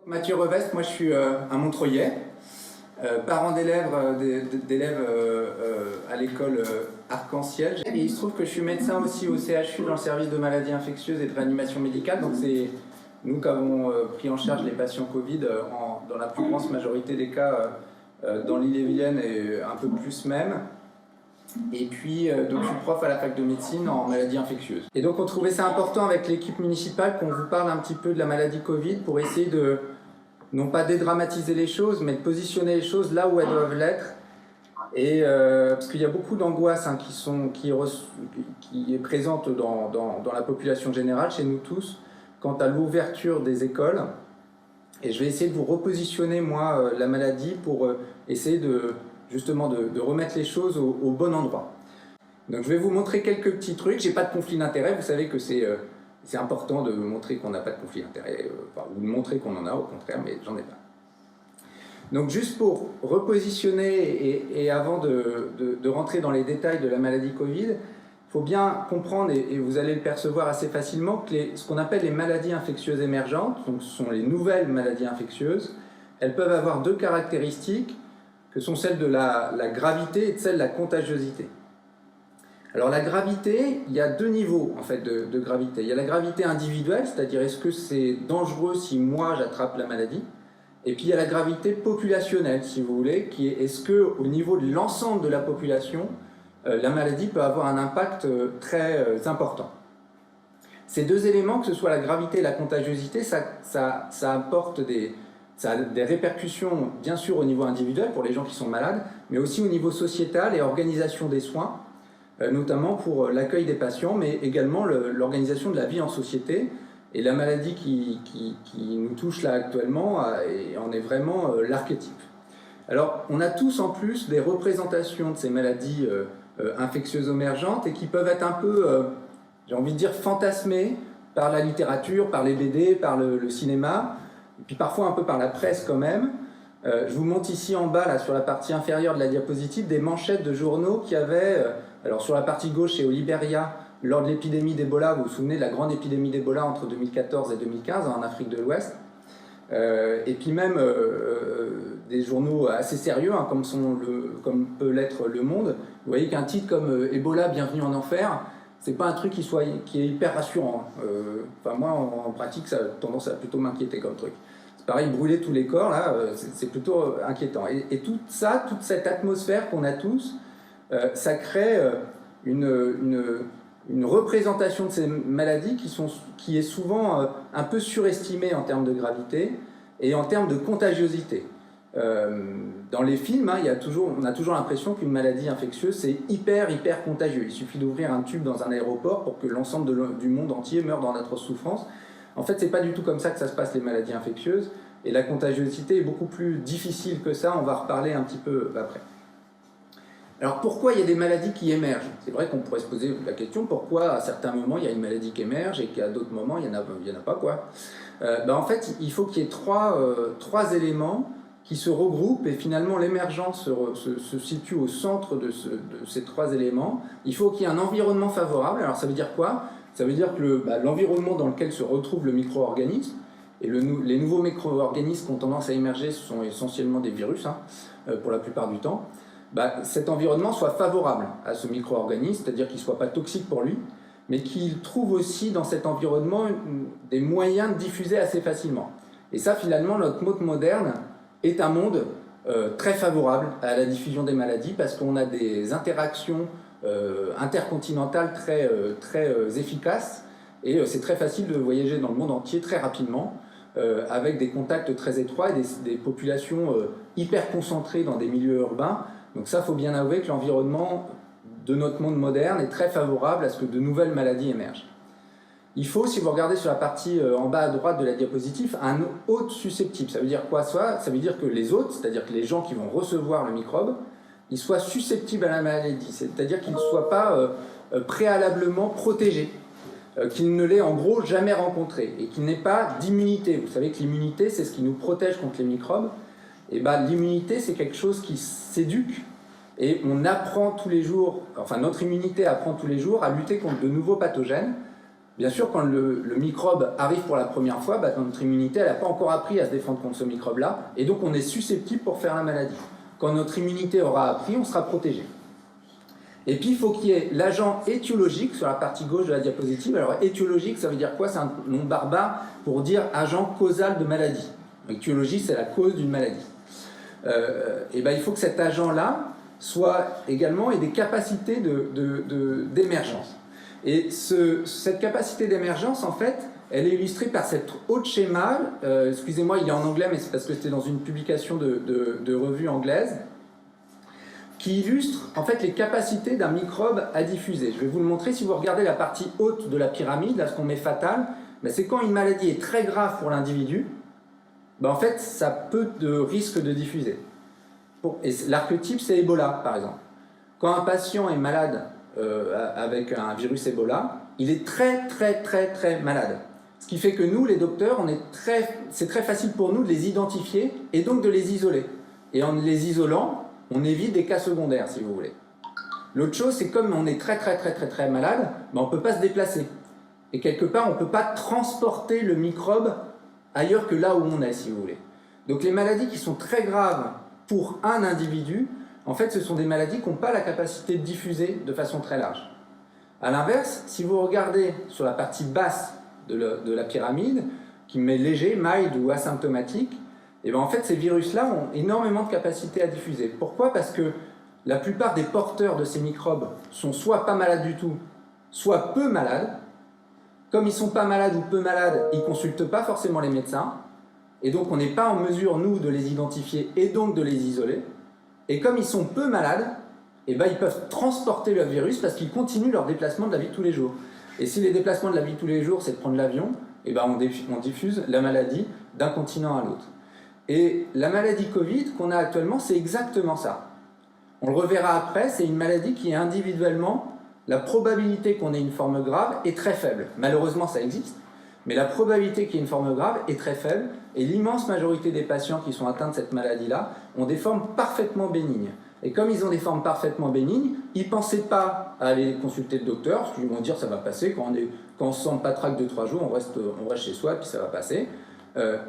Mathieu Revest, moi je suis un Montreuillet, parent d'élèves à l'école Arc-en-Ciel. Et il se trouve que je suis médecin aussi au CHU dans le service de maladies infectieuses et de réanimation médicale. Donc c'est nous qui avons pris en charge les patients Covid dans la plus grande majorité des cas dans l'Ille-et-Vilaine et un peu plus même. Et puis, donc je suis prof à la fac de médecine en maladies infectieuses. Et donc on trouvait ça important avec l'équipe municipale qu'on vous parle un petit peu de la maladie Covid pour essayer de, non pas dédramatiser les choses, mais de positionner les choses là où elles doivent l'être. Et parce qu'il y a beaucoup d'angoisse qui est présente dans la population générale, chez nous tous, quant à l'ouverture des écoles. Et je vais essayer de vous repositionner, moi, la maladie pour essayer justement de remettre les choses au bon endroit. Donc je vais vous montrer quelques petits trucs. J'ai pas de conflit d'intérêt, vous savez que c'est important de montrer qu'on n'a pas de conflit d'intérêt, ou de montrer qu'on en a au contraire, mais j'en ai pas. Donc juste pour repositionner et avant de rentrer dans les détails de la maladie Covid, il faut bien comprendre, et vous allez le percevoir assez facilement, que ce qu'on appelle les maladies infectieuses émergentes, donc ce sont les nouvelles maladies infectieuses, elles peuvent avoir deux caractéristiques, que sont celles de la gravité et de celle de la contagiosité. Alors la gravité, il y a deux niveaux en fait de gravité. Il y a la gravité individuelle, c'est-à-dire est-ce que c'est dangereux si moi j'attrape la maladie, et puis il y a la gravité populationnelle, si vous voulez, qui est est-ce qu'au niveau de l'ensemble de la population, la maladie peut avoir un impact très important. Ces deux éléments, que ce soit la gravité et la contagiosité, ça apporte ça a des répercussions, bien sûr, au niveau individuel, pour les gens qui sont malades, mais aussi au niveau sociétal et organisation des soins, notamment pour l'accueil des patients, mais également l'organisation de la vie en société. Et la maladie qui nous touche là actuellement en est vraiment l'archétype. Alors, on a tous en plus des représentations de ces maladies infectieuses émergentes et qui peuvent être un peu, j'ai envie de dire, fantasmées par la littérature, par les BD, par le cinéma, et puis parfois un peu par la presse quand même. Je vous montre ici en bas, là, sur la partie inférieure de la diapositive, des manchettes de journaux qui avaient, alors sur la partie gauche, c'est au Libéria, lors de l'épidémie d'Ebola, vous vous souvenez de la grande épidémie d'Ebola entre 2014 et 2015 en Afrique de l'Ouest, et puis même des journaux assez sérieux, hein, comme peut l'être Le Monde. Vous voyez qu'un titre comme Ebola, bienvenue en enfer, c'est pas un truc qui est hyper rassurant. Enfin moi, en pratique, ça a tendance à plutôt m'inquiéter comme truc. C'est pareil, brûler tous les corps, là, c'est plutôt inquiétant. Et tout ça, toute cette atmosphère qu'on a tous, ça crée une représentation de ces maladies qui est souvent un peu surestimée en termes de gravité et en termes de contagiosité. Dans les films, hein, on a toujours l'impression qu'une maladie infectieuse, c'est hyper contagieux. Il suffit d'ouvrir un tube dans un aéroport pour que l'ensemble du monde entier meure dans d'atroces souffrances. En fait, c'est pas du tout comme ça que ça se passe, les maladies infectieuses. Et la contagiosité est beaucoup plus difficile que ça, on va reparler un petit peu après. Alors pourquoi il y a des maladies qui émergent? C'est vrai qu'on pourrait se poser la question, pourquoi à certains moments il y a une maladie qui émerge et qu'à d'autres moments il n'y en a pas, quoi. En fait, il faut qu'il y ait trois éléments qui se regroupent et finalement l'émergence se situe au centre de ces trois éléments. Il faut qu'il y ait un environnement favorable. Alors ça veut dire quoi? Ça veut dire que l'environnement dans lequel se retrouve le micro-organisme, et les nouveaux micro-organismes qui ont tendance à émerger, ce sont essentiellement des virus, hein, pour la plupart du temps, cet environnement soit favorable à ce micro-organisme, c'est-à-dire qu'il ne soit pas toxique pour lui, mais qu'il trouve aussi dans cet environnement des moyens de diffuser assez facilement. Et ça, finalement, notre monde moderne est un monde très favorable à la diffusion des maladies parce qu'on a des interactions intercontinentales très efficaces et c'est très facile de voyager dans le monde entier très rapidement avec des contacts très étroits et des populations hyper concentrées dans des milieux urbains. Donc ça, il faut bien avouer que l'environnement de notre monde moderne est très favorable à ce que de nouvelles maladies émergent. Il faut, si vous regardez sur la partie en bas à droite de la diapositive, un hôte susceptible. Ça veut dire quoi? Ça veut dire que les hôtes, c'est-à-dire que les gens qui vont recevoir le microbe, ils soient susceptibles à la maladie, c'est-à-dire qu'ils ne soient pas préalablement protégés, qu'ils ne l'aient en gros jamais rencontré et qu'ils n'aient pas d'immunité. Vous savez que l'immunité, c'est ce qui nous protège contre les microbes. Et l'immunité, c'est quelque chose qui s'éduque et on apprend tous les jours, enfin notre immunité apprend tous les jours à lutter contre de nouveaux pathogènes Bien sûr, quand le microbe arrive pour la première fois, notre immunité n'a pas encore appris à se défendre contre ce microbe-là, et donc on est susceptible pour faire la maladie. Quand notre immunité aura appris, on sera protégé. Et puis il faut qu'il y ait l'agent étiologique sur la partie gauche de la diapositive. Alors étiologique, ça veut dire quoi? C'est un nom barbare pour dire agent causal de maladie. Étiologie, c'est la cause d'une maladie. Et il faut que cet agent-là soit également ait des capacités d'émergence. Et cette capacité d'émergence, en fait, elle est illustrée par cet autre schéma. Excusez-moi, il est en anglais, mais c'est parce que c'était dans une publication de revue anglaise, qui illustre en fait les capacités d'un microbe à diffuser. Je vais vous le montrer. Si vous regardez la partie haute de la pyramide, là ce qu'on met fatal, c'est quand une maladie est très grave pour l'individu, en fait ça peut de risque de diffuser. Et l'archétype c'est Ebola par exemple. Quand un patient est malade avec un virus Ebola, il est très très très très malade. Ce qui fait que nous les docteurs, c'est très facile pour nous de les identifier et donc de les isoler. Et en les isolant, on évite des cas secondaires, si vous voulez. L'autre chose, c'est comme on est très très très très très malade, on ne peut pas se déplacer. Et quelque part, on ne peut pas transporter le microbe ailleurs que là où on est, si vous voulez. Donc les maladies qui sont très graves pour un individu, en fait, ce sont des maladies qui n'ont pas la capacité de diffuser de façon très large. A l'inverse, si vous regardez sur la partie basse de la pyramide, qui met léger, mild ou asymptomatique, et en fait, ces virus-là ont énormément de capacité à diffuser. Pourquoi? Parce que la plupart des porteurs de ces microbes sont soit pas malades du tout, soit peu malades. Comme ils ne sont pas malades ou peu malades, ils ne consultent pas forcément les médecins. Et donc, on n'est pas en mesure, nous, de les identifier et donc de les isoler. Et comme ils sont peu malades, ils peuvent transporter le virus parce qu'ils continuent leur déplacement de la vie de tous les jours. Et si les déplacements de la vie de tous les jours, c'est de prendre l'avion, on diffuse la maladie d'un continent à l'autre. Et la maladie Covid qu'on a actuellement, c'est exactement ça. On le reverra après, c'est une maladie qui est individuellement, la probabilité qu'on ait une forme grave est très faible. Malheureusement, ça existe, mais la probabilité qu'il y ait une forme grave est très faible, et l'immense majorité des patients qui sont atteints de cette maladie-là ont des formes parfaitement bénignes. Et comme ils ont des formes parfaitement bénignes, ils ne pensaient pas à aller consulter le docteur, parce qu'ils vont dire ça va passer, quand on se sent patraque de 3 jours, on reste chez soi, puis ça va passer.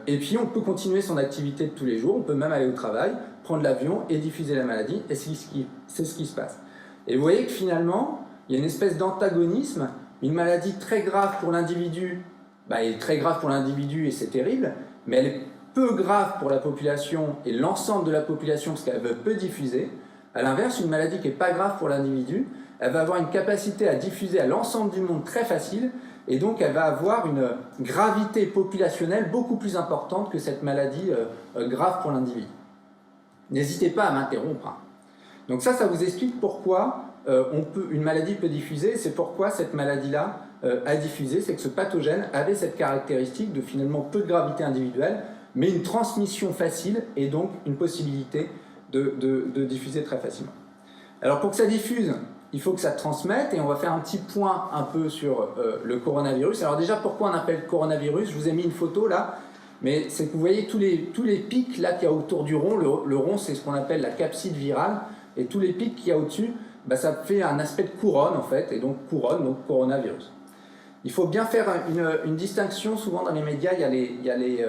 Et puis on peut continuer son activité de tous les jours, on peut même aller au travail, prendre l'avion et diffuser la maladie, et c'est ce qui se passe. Et vous voyez que finalement, il y a une espèce d'antagonisme, une maladie très grave pour l'individu, elle est très grave pour l'individu et c'est terrible, mais elle est peu grave pour la population et l'ensemble de la population parce qu'elle peut diffuser. A l'inverse, une maladie qui n'est pas grave pour l'individu, elle va avoir une capacité à diffuser à l'ensemble du monde très facile, et donc elle va avoir une gravité populationnelle beaucoup plus importante que cette maladie grave pour l'individu. N'hésitez pas à m'interrompre. Donc ça vous explique pourquoi une maladie peut diffuser, c'est pourquoi cette maladie-là a diffusé, c'est que ce pathogène avait cette caractéristique de finalement peu de gravité individuelle, mais une transmission facile et donc une possibilité de diffuser très facilement. Alors pour que ça diffuse, il faut que ça transmette, et on va faire un petit point un peu sur le coronavirus. Alors déjà, pourquoi on appelle coronavirus? Je vous ai mis une photo là, mais c'est que vous voyez tous les pics là qu'il y a autour du rond. Le rond, c'est ce qu'on appelle la capside virale, et tous les pics qu'il y a au-dessus, ça fait un aspect de couronne en fait, et donc couronne, donc coronavirus. Il faut bien faire une distinction. Souvent dans les médias, il y a les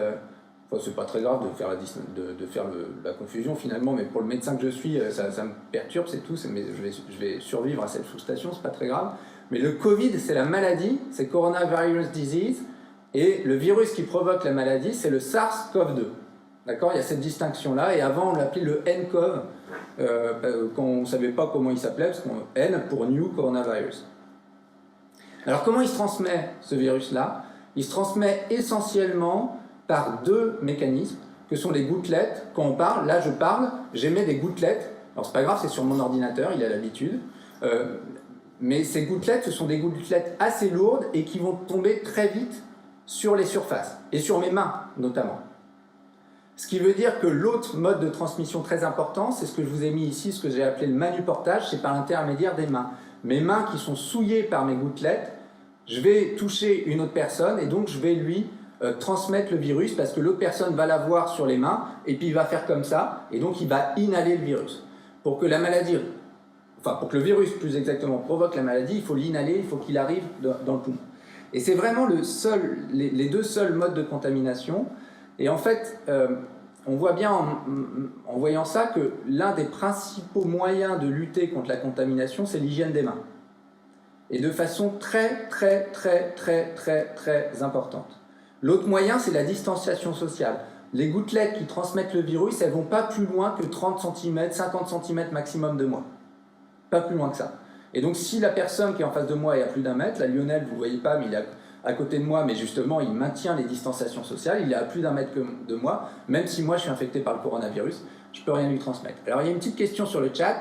c'est pas très grave de faire la confusion finalement, mais pour le médecin que je suis, ça me perturbe, c'est tout. Mais je vais survivre à cette frustration, c'est pas très grave. Mais le Covid, c'est la maladie, c'est Coronavirus Disease, et le virus qui provoque la maladie, c'est le SARS-CoV-2. D'accord? Il y a cette distinction-là, et avant on l'appelait le nCoV, quand on ne savait pas comment il s'appelait, parce qu'on N pour New Coronavirus. Alors comment il se transmet, ce virus-là? Il se transmet essentiellement par 2 mécanismes, que sont les gouttelettes. Quand on parle, là je parle, j'émets des gouttelettes. Alors c'est pas grave, c'est sur mon ordinateur, il a l'habitude. Mais ces gouttelettes, ce sont des gouttelettes assez lourdes et qui vont tomber très vite sur les surfaces, et sur mes mains notamment. Ce qui veut dire que l'autre mode de transmission très important, c'est ce que je vous ai mis ici, ce que j'ai appelé le manuportage, c'est par l'intermédiaire des mains. Mes mains qui sont souillées par mes gouttelettes, je vais toucher une autre personne et donc je vais lui transmettre le virus parce que l'autre personne va l'avoir sur les mains et puis il va faire comme ça et donc il va inhaler le virus. Pour que le virus plus exactement provoque la maladie, il faut l'inhaler, il faut qu'il arrive dans le poumon. Et c'est vraiment les deux seuls modes de contamination. Et en fait, on voit bien en voyant ça que l'un des principaux moyens de lutter contre la contamination, c'est l'hygiène des mains. Et de façon très, très, très, très, très, très importante. L'autre moyen, c'est la distanciation sociale. Les gouttelettes qui transmettent le virus, elles ne vont pas plus loin que 30 cm, 50 cm maximum de moi. Pas plus loin que ça. Et donc, si la personne qui est en face de moi est à plus d'1 mètre, là, Lionel, vous ne le voyez pas, mais il est à côté de moi, mais justement, il maintient les distanciations sociales, il est à plus d'1 mètre de moi, même si moi, je suis infecté par le coronavirus, je ne peux rien lui transmettre. Alors, il y a une petite question sur le chat.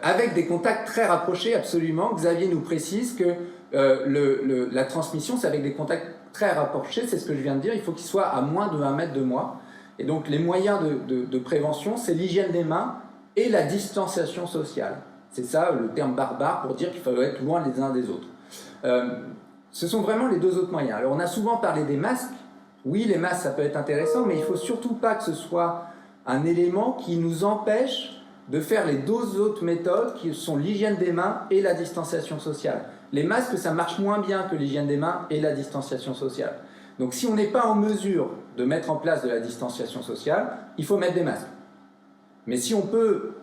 Avec des contacts très rapprochés, absolument. Xavier nous précise que la transmission, c'est avec des contacts très rapprochés, c'est ce que je viens de dire, il faut qu'il soit à moins de 1 mètre de moi. Et donc les moyens de prévention, c'est l'hygiène des mains et la distanciation sociale. C'est ça le terme barbare pour dire qu'il faut être loin les uns des autres. Ce sont vraiment les deux autres moyens. Alors on a souvent parlé des masques. Oui, les masques, ça peut être intéressant, mais il ne faut surtout pas que ce soit un élément qui nous empêche de faire les deux autres méthodes qui sont l'hygiène des mains et la distanciation sociale. Les masques, ça marche moins bien que l'hygiène des mains et la distanciation sociale. Donc si on n'est pas en mesure de mettre en place de la distanciation sociale, il faut mettre des masques. Mais si on peut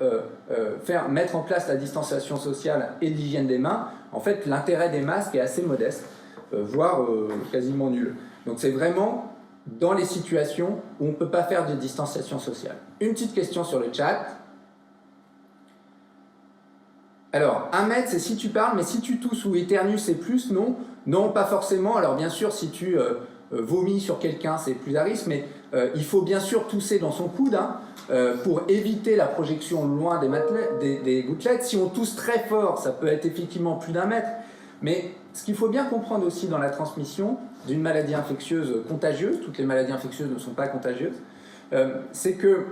mettre en place la distanciation sociale et l'hygiène des mains, en fait l'intérêt des masques est assez modeste, voire quasiment nul. Donc c'est vraiment dans les situations où on ne peut pas faire de distanciation sociale. Une petite question sur le chat. Alors, 1 mètre, c'est si tu parles, mais si tu tousses ou éternues, c'est plus, non? Non, pas forcément. Alors, bien sûr, si tu vomis sur quelqu'un, c'est plus à risque, mais il faut bien sûr tousser dans son coude pour éviter la projection loin des gouttelettes. Si on tousse très fort, ça peut être effectivement plus d'1 mètre. Mais ce qu'il faut bien comprendre aussi dans la transmission d'une maladie infectieuse contagieuse, toutes les maladies infectieuses ne sont pas contagieuses, c'est que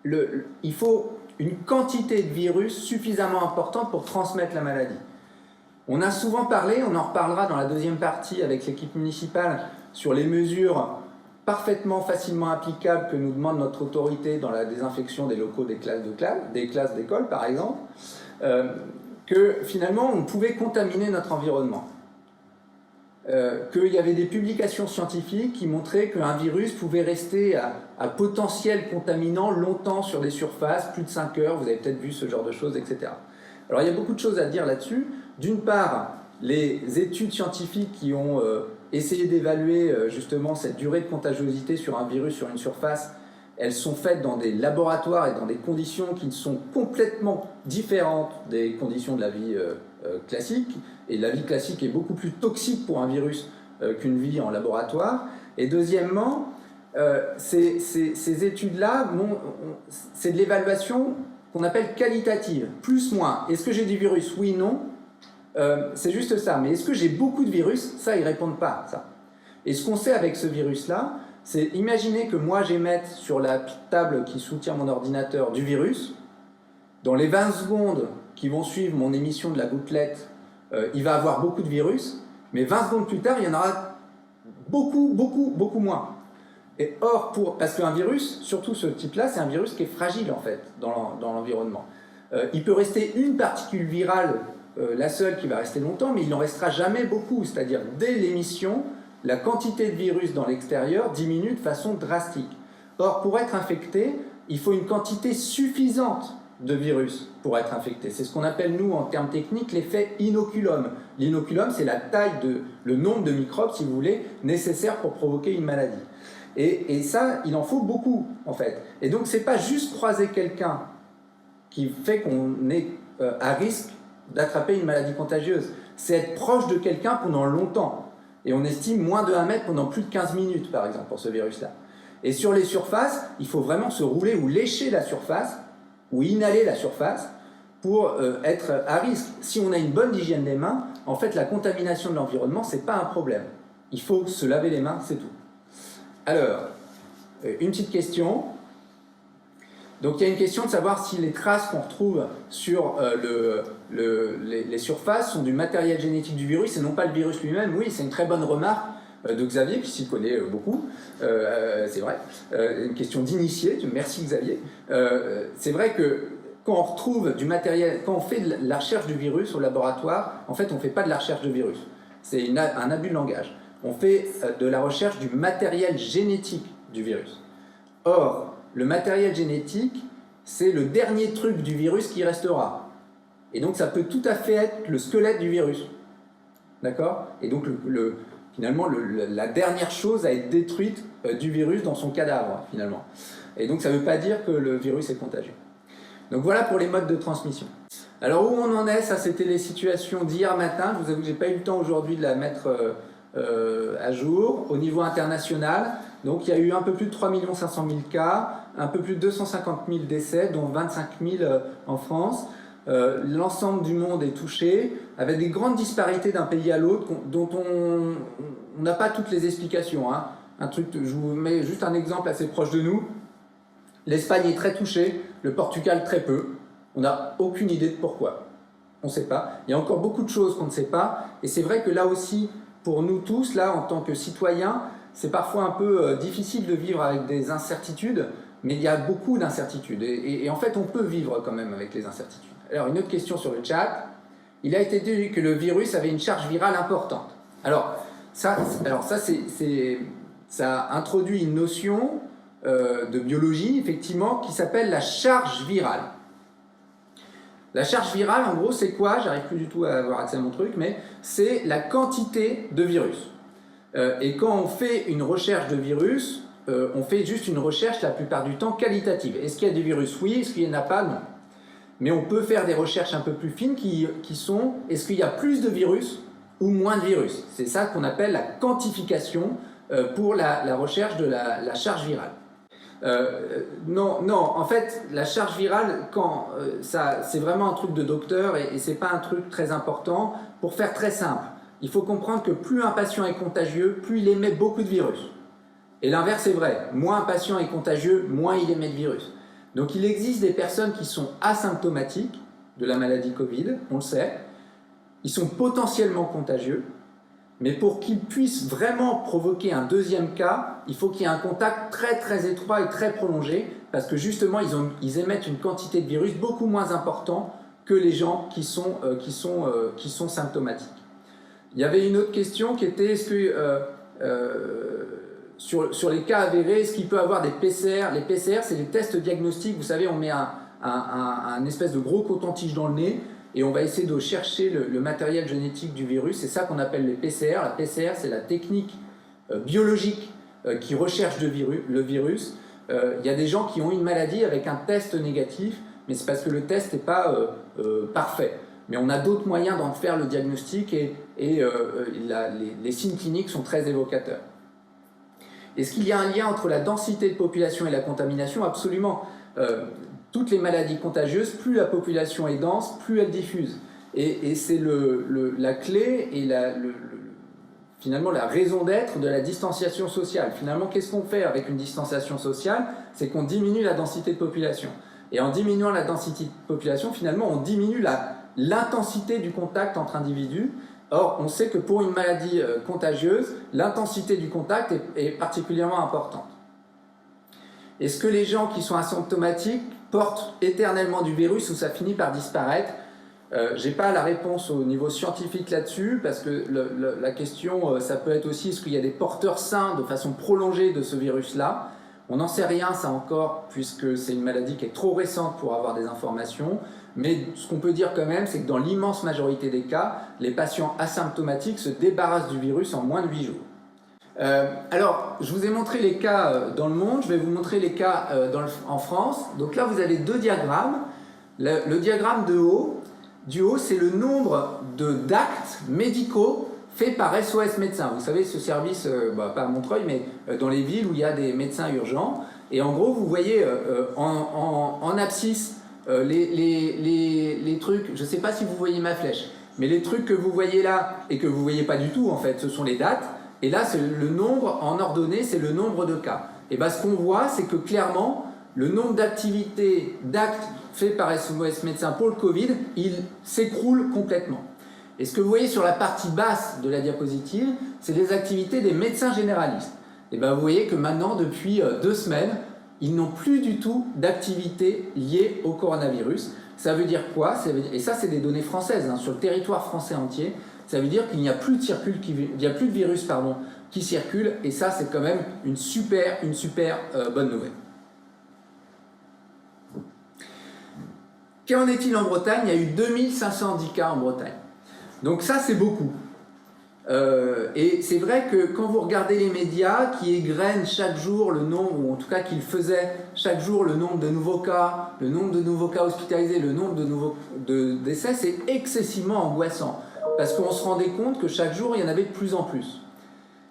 il faut une quantité de virus suffisamment importante pour transmettre la maladie. On a souvent parlé, on en reparlera dans la deuxième partie avec l'équipe municipale, sur les mesures parfaitement, facilement applicables que nous demande notre autorité dans la désinfection des locaux des classes d'école, par exemple, que finalement on pouvait contaminer notre environnement. Qu'il y avait des publications scientifiques qui montraient qu'un virus pouvait rester à potentiel contaminant longtemps sur des surfaces, plus de 5 heures, vous avez peut-être vu ce genre de choses, etc. Alors il y a beaucoup de choses à dire là-dessus. D'une part, les études scientifiques qui ont essayé d'évaluer justement cette durée de contagiosité sur un virus sur une surface, elles sont faites dans des laboratoires et dans des conditions qui sont complètement différentes des conditions de la vie classique. Et la vie classique est beaucoup plus toxique pour un virus qu'une vie en laboratoire. Et deuxièmement, ces études-là, c'est de l'évaluation qu'on appelle qualitative, plus, moins. Est-ce que j'ai du virus? Oui, non. C'est juste ça. Mais est-ce que j'ai beaucoup de virus? Ça, ils ne répondent pas à ça. Et ce qu'on sait avec ce virus-là, c'est imaginer que moi j'émette sur la table qui soutient mon ordinateur du virus. Dans les 20 secondes qui vont suivre mon émission de la gouttelette, il va avoir beaucoup de virus, mais 20 secondes plus tard, il y en aura beaucoup, beaucoup, beaucoup moins. Et or, parce qu'un virus, surtout ce type-là, c'est un virus qui est fragile en fait dans l'environnement. Il peut rester une particule virale, la seule qui va rester longtemps, mais il n'en restera jamais beaucoup. C'est-à-dire, dès l'émission, la quantité de virus dans l'extérieur diminue de façon drastique. Or, pour être infecté, il faut une quantité suffisante de virus pour être infecté. C'est ce qu'on appelle, nous, en termes techniques, l'effet inoculum. L'inoculum, c'est la taille, le nombre de microbes, si vous voulez, nécessaires pour provoquer une maladie. Et ça, il en faut beaucoup, en fait. Et donc, c'est pas juste croiser quelqu'un qui fait qu'on est à risque d'attraper une maladie contagieuse. C'est être proche de quelqu'un pendant longtemps. Et on estime moins de 1 mètre pendant plus de 15 minutes, par exemple, pour ce virus-là. Et sur les surfaces, il faut vraiment se rouler ou lécher la surface, ou inhaler la surface, pour être à risque. Si on a une bonne hygiène des mains, en fait, la contamination de l'environnement, c'est pas un problème. Il faut se laver les mains, c'est tout. Alors, une petite question. Donc, il y a une question de savoir si les traces qu'on retrouve sur les surfaces sont du matériel génétique du virus et non pas le virus lui-même. Oui, c'est une très bonne remarque de Xavier, qui s'y connaît beaucoup. C'est vrai. Une question d'initié. Merci Xavier. C'est vrai que quand on retrouve du matériel, quand on fait de la recherche du virus au laboratoire, en fait, on ne fait pas de la recherche de virus. C'est un abus de langage. On fait de la recherche du matériel génétique du virus. Or, le matériel génétique, c'est le dernier truc du virus qui restera. Et donc, ça peut tout à fait être le squelette du virus. D'accord? Et donc, finalement, la dernière chose à être détruite du virus dans son cadavre, finalement. Et donc, ça ne veut pas dire que le virus est contagieux. Donc, voilà pour les modes de transmission. Alors, où on en est, ça, c'était les situations d'hier matin. Je vous avoue que je n'ai pas eu le temps aujourd'hui de la mettre à jour. Au niveau international, donc, il y a eu un peu plus de 3 500 000 cas, un peu plus de 250 000 décès, dont 25 000 en France. L'ensemble du monde est touché, avec des grandes disparités d'un pays à l'autre, dont on n'a pas toutes les explications. Hein. Je vous mets juste un exemple assez proche de nous. L'Espagne est très touchée, le Portugal très peu. On n'a aucune idée de pourquoi. On ne sait pas. Il y a encore beaucoup de choses qu'on ne sait pas. Et c'est vrai que là aussi, pour nous tous, là, en tant que citoyens, c'est parfois un peu difficile de vivre avec des incertitudes, mais il y a beaucoup d'incertitudes. Et en fait, on peut vivre quand même avec les incertitudes. Alors, une autre question sur le chat. Il a été dit que le virus avait une charge virale importante. Alors ça introduit une notion de biologie, effectivement, qui s'appelle la charge virale. La charge virale, en gros, c'est quoi? J'arrive plus du tout à avoir accès à mon truc, mais c'est la quantité de virus. Et quand on fait une recherche de virus, on fait juste une recherche la plupart du temps qualitative. Est-ce qu'il y a des virus? Oui. Est-ce qu'il n'y en a pas? Non. Mais on peut faire des recherches un peu plus fines qui sont, est-ce qu'il y a plus de virus ou moins de virus? C'est ça qu'on appelle la quantification pour la recherche de la charge virale. Non, en fait, la charge virale, c'est vraiment un truc de docteur et c'est pas un truc très important. Pour faire très simple, il faut comprendre que plus un patient est contagieux, plus il émet beaucoup de virus. Et l'inverse est vrai, moins un patient est contagieux, moins il émet de virus. Donc il existe des personnes qui sont asymptomatiques de la maladie Covid, on le sait, ils sont potentiellement contagieux, mais pour qu'ils puissent vraiment provoquer un deuxième cas, il faut qu'il y ait un contact très très étroit et très prolongé, parce que justement ils émettent une quantité de virus beaucoup moins importante que les gens qui sont symptomatiques. Il y avait une autre question qui était, est-ce que sur les cas avérés, est-ce qu'il peut y avoir des PCR? Les PCR, c'est des tests diagnostiques. Vous savez, on met un espèce de gros coton-tige dans le nez et on va essayer de chercher le matériel génétique du virus. C'est ça qu'on appelle les PCR. La PCR, c'est la technique biologique qui recherche le virus. Il y a des gens qui ont une maladie avec un test négatif, mais c'est parce que le test n'est pas parfait. Mais on a d'autres moyens d'en faire le diagnostic et les signes cliniques sont très évocateurs. Est-ce qu'il y a un lien entre la densité de population et la contamination? Absolument. Toutes les maladies contagieuses, plus la population est dense, plus elle diffuse. Et c'est la clé et finalement la raison d'être de la distanciation sociale. Finalement, qu'est-ce qu'on fait avec une distanciation sociale? C'est qu'on diminue la densité de population. Et en diminuant la densité de population, finalement, on diminue l'intensité du contact entre individus. Or, on sait que pour une maladie contagieuse, l'intensité du contact est particulièrement importante. Est-ce que les gens qui sont asymptomatiques portent éternellement du virus ou ça finit par disparaître? Je n'ai pas la réponse au niveau scientifique là-dessus, parce que la question, ça peut être aussi, est-ce qu'il y a des porteurs sains de façon prolongée de ce virus-là? On n'en sait rien, ça encore, puisque c'est une maladie qui est trop récente pour avoir des informations. Mais ce qu'on peut dire quand même, c'est que dans l'immense majorité des cas, les patients asymptomatiques se débarrassent du virus en moins de 8 jours. Alors, je vous ai montré les cas dans le monde, je vais vous montrer les cas en France. Donc là, vous avez deux diagrammes. Le diagramme du haut, c'est le nombre d'actes médicaux faits par SOS Médecins. Vous savez, ce service, pas à Montreuil, mais dans les villes où il y a des médecins urgents. Et en gros, vous voyez en abscisse les trucs, je ne sais pas si vous voyez ma flèche, mais les trucs que vous voyez là et que vous ne voyez pas du tout, en fait, ce sont les dates. Et là, c'est le nombre en ordonnée, c'est le nombre de cas. Et bien, ce qu'on voit, c'est que clairement, le nombre d'actes faits par SOS Médecins pour le Covid, il s'écroule complètement. Et ce que vous voyez sur la partie basse de la diapositive, c'est les activités des médecins généralistes. Et bien, vous voyez que maintenant, depuis 2 semaines, ils n'ont plus du tout d'activité liée au coronavirus. Ça veut dire quoi? Et ça, c'est des données françaises, hein, sur le territoire français entier. Ça veut dire qu'il n'y a plus de virus qui circule, et ça, c'est quand même une super bonne nouvelle. Qu'en est-il en Bretagne? Il y a eu 2510 cas en Bretagne. Donc ça, c'est beaucoup. Et c'est vrai que quand vous regardez les médias qui égrènent chaque jour le nombre, ou en tout cas qu'ils faisaient chaque jour le nombre de nouveaux cas, hospitalisés, le nombre de décès, c'est excessivement angoissant. Parce qu'on se rendait compte que chaque jour, il y en avait de plus en plus.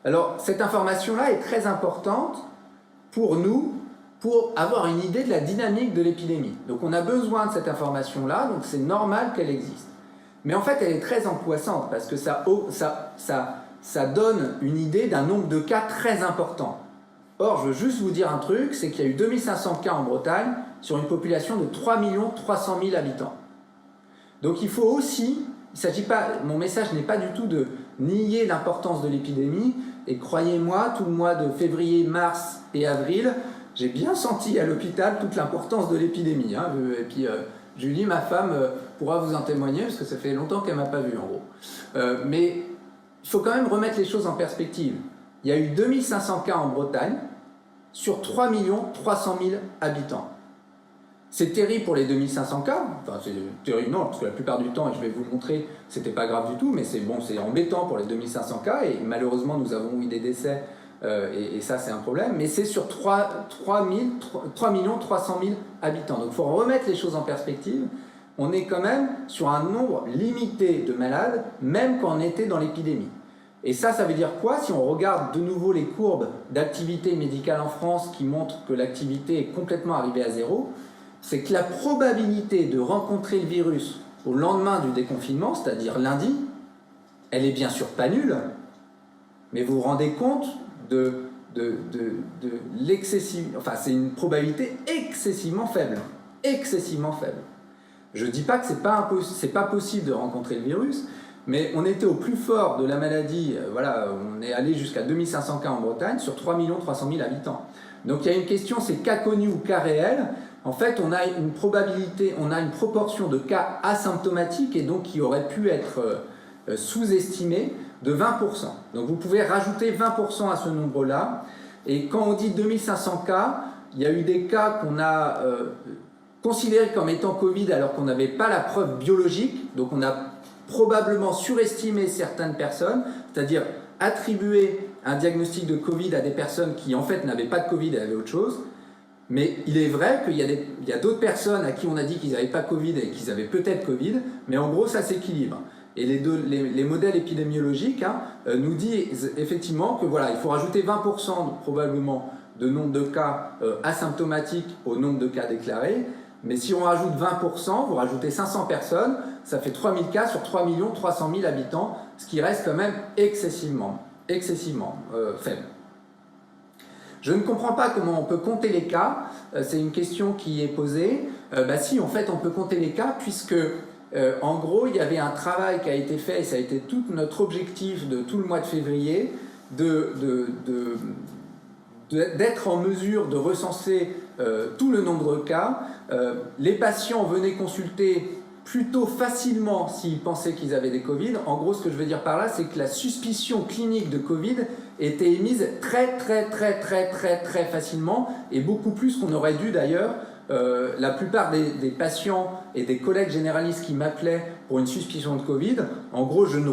Alors, cette information-là est très importante pour nous, pour avoir une idée de la dynamique de l'épidémie. Donc on a besoin de cette information-là, donc c'est normal qu'elle existe. Mais en fait, elle est très angoissante parce que ça donne une idée d'un nombre de cas très important. Or, je veux juste vous dire un truc, c'est qu'il y a eu 2500 cas en Bretagne sur une population de 3 300 000 habitants. Donc il faut aussi, mon message n'est pas du tout de nier l'importance de l'épidémie, et croyez-moi, tout le mois de février, mars et avril, j'ai bien senti à l'hôpital toute l'importance de l'épidémie. Hein. Et puis Julie, ma femme, pourra vous en témoigner, parce que ça fait longtemps qu'elle ne m'a pas vu en gros. Mais il faut quand même remettre les choses en perspective. Il y a eu 2500 cas en Bretagne sur 3 300 000 habitants. C'est terrible pour les 2500 cas, enfin c'est terrible non, parce que la plupart du temps, et je vais vous le montrer, c'était pas grave du tout, mais c'est bon, c'est embêtant pour les 2500 cas, et malheureusement nous avons eu des décès, et ça c'est un problème, mais c'est sur 3 300 000 habitants. Donc il faut remettre les choses en perspective, on est quand même sur un nombre limité de malades, même quand on était dans l'épidémie. Et ça veut dire quoi? Si on regarde de nouveau les courbes d'activité médicale en France qui montrent que l'activité est complètement arrivée à zéro, c'est que la probabilité de rencontrer le virus au lendemain du déconfinement, c'est-à-dire lundi, elle est bien sûr pas nulle, mais vous vous rendez compte de l'excessive... Enfin, c'est une probabilité excessivement faible. Excessivement faible. Je ne dis pas que c'est pas possible de rencontrer le virus, mais on était au plus fort de la maladie, voilà, on est allé jusqu'à 2500 cas en Bretagne sur 3 300 000 habitants. Donc il y a une question, c'est cas connus ou cas réels. En fait, on a une probabilité, on a une proportion de cas asymptomatiques et donc qui auraient pu être sous-estimés de 20%. Donc vous pouvez rajouter 20% à ce nombre-là. Et quand on dit 2500 cas, il y a eu des cas qu'on a considérés comme étant Covid alors qu'on n'avait pas la preuve biologique. Donc on a probablement surestimé certaines personnes, c'est-à-dire attribué un diagnostic de Covid à des personnes qui en fait n'avaient pas de Covid et avaient autre chose. Mais il est vrai qu'il y a d'autres personnes à qui on a dit qu'ils n'avaient pas Covid et qu'ils avaient peut-être Covid, mais en gros ça s'équilibre. Et les modèles épidémiologiques nous disent effectivement que voilà, il faut rajouter 20% probablement de nombre de cas asymptomatiques au nombre de cas déclarés, mais si on rajoute 20%, vous rajoutez 500 personnes, ça fait 3000 cas sur 3 300 000 habitants, ce qui reste quand même excessivement faible. Je ne comprends pas comment on peut compter les cas, c'est une question qui est posée. Si, en fait, on peut compter les cas puisque, en gros, il y avait un travail qui a été fait, et ça a été tout notre objectif de tout le mois de février, d'être en mesure de recenser tout le nombre de cas. Les patients venaient consulter plutôt facilement s'ils pensaient qu'ils avaient des Covid. En gros, ce que je veux dire par là, c'est que la suspicion clinique de Covid était émise très facilement, et beaucoup plus qu'on aurait dû d'ailleurs. La plupart des patients et des collègues généralistes qui m'appelaient pour une suspicion de Covid, en gros, je ne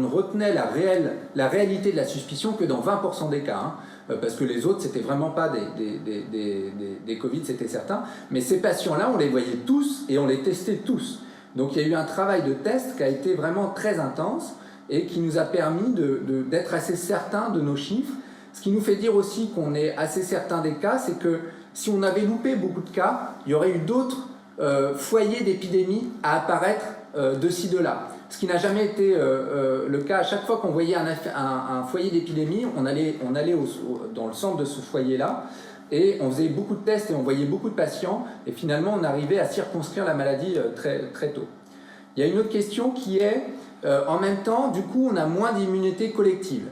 retenais la réalité de la suspicion que dans 20% des cas. Parce que les autres, c'était vraiment pas des Covid, c'était certain. Mais ces patients-là, on les voyait tous et on les testait tous. Donc il y a eu un travail de test qui a été vraiment très intense et qui nous a permis d'être assez certains de nos chiffres. Ce qui nous fait dire aussi qu'on est assez certain des cas, c'est que si on avait loupé beaucoup de cas, il y aurait eu d'autres foyers d'épidémie à apparaître de ci, de là. Ce qui n'a jamais été le cas. À chaque fois qu'on voyait un foyer d'épidémie, on allait dans le centre de ce foyer-là et on faisait beaucoup de tests et on voyait beaucoup de patients, et finalement on arrivait à circonscrire la maladie très tôt. Il y a une autre question qui est, en même temps, du coup on a moins d'immunité collective.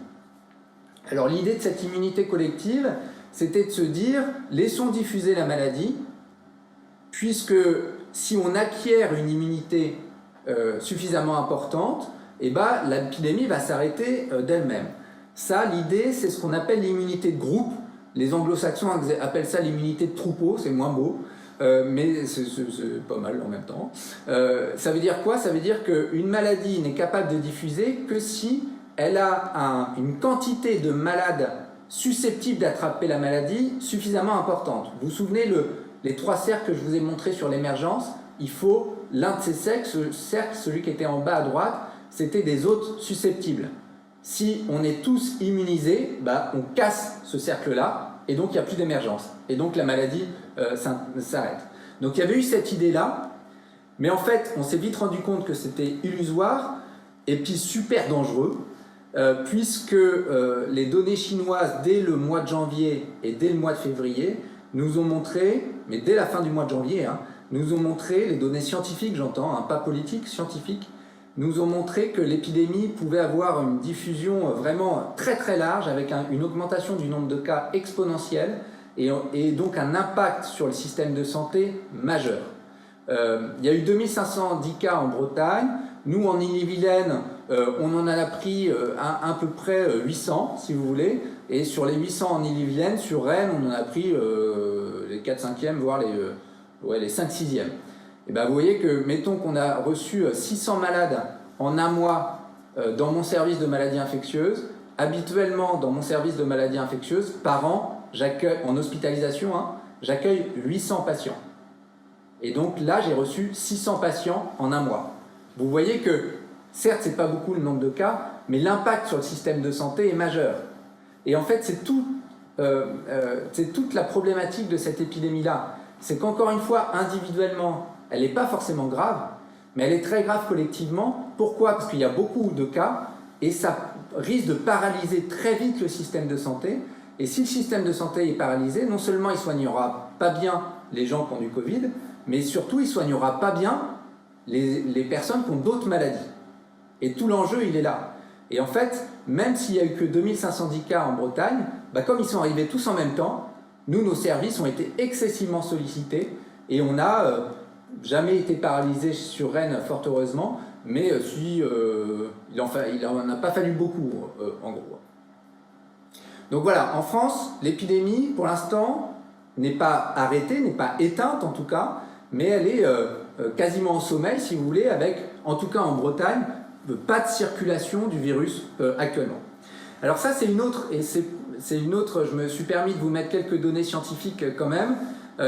Alors l'idée de cette immunité collective, c'était de se dire, laissons diffuser la maladie, puisque si on acquiert une immunité suffisamment importante, eh ben, l'épidémie va s'arrêter d'elle-même. Ça, l'idée, c'est ce qu'on appelle l'immunité de groupe. Les anglo-saxons appellent ça l'immunité de troupeau, c'est moins beau, mais c'est pas mal en même temps. Ça veut dire quoi? Ça veut dire qu'une maladie n'est capable de diffuser que si elle a une quantité de malades susceptibles d'attraper la maladie suffisamment importante. Vous vous souvenez, les 3 cercles que je vous ai montrés sur l'émergence, il faut l'un de ces cercles, celui qui était en bas à droite, c'était des hôtes susceptibles. Si on est tous immunisés, bah, on casse ce cercle-là, et donc il n'y a plus d'émergence. Et donc la maladie s'arrête. Donc il y avait eu cette idée-là, mais en fait, on s'est vite rendu compte que c'était illusoire, et puis super dangereux, puisque les données chinoises, dès le mois de janvier et dès le mois de février, nous ont montré, mais dès la fin du mois de janvier, nous ont montré, les données scientifiques, j'entends, pas politiques, scientifiques, nous ont montré que l'épidémie pouvait avoir une diffusion vraiment très très large, avec une augmentation du nombre de cas exponentielle, et donc un impact sur le système de santé majeur. Il y a eu 2510 cas en Bretagne. Nous, en Ille-et-Vilaine, on en a pris à peu près 800, si vous voulez. Et sur les 800 en Ille-et-Vilaine, sur Rennes, on en a pris les 4/5e, voire les 5/6e. Et ben, vous voyez que, mettons qu'on a reçu 600 malades en un mois dans mon service de maladies infectieuses. Habituellement, dans mon service de maladies infectieuses, par an, en hospitalisation, j'accueille 800 patients. Et donc là, j'ai reçu 600 patients en un mois. Vous voyez que, certes, ce n'est pas beaucoup le nombre de cas, mais l'impact sur le système de santé est majeur. Et en fait, c'est toute la problématique de cette épidémie-là. C'est qu'encore une fois, individuellement, elle n'est pas forcément grave, mais elle est très grave collectivement. Pourquoi? Parce qu'il y a beaucoup de cas, et ça risque de paralyser très vite le système de santé. Et si le système de santé est paralysé, non seulement il ne soignera pas bien les gens qui ont du Covid, mais surtout il ne soignera pas bien les personnes qui ont d'autres maladies. Et tout l'enjeu, il est là. Et en fait, même s'il n'y a eu que 2510 cas en Bretagne, bah, comme ils sont arrivés tous en même temps, nous, nos services ont été excessivement sollicités, et on n'a jamais été paralysés sur Rennes, fort heureusement, mais il n'en a pas fallu beaucoup, en gros. Donc voilà, en France, l'épidémie, pour l'instant, n'est pas arrêtée, n'est pas éteinte en tout cas, mais elle est quasiment en sommeil, si vous voulez, avec, en tout cas en Bretagne, pas de circulation du virus actuellement. Alors ça, c'est une autre, et c'est une autre, je me suis permis de vous mettre quelques données scientifiques quand même.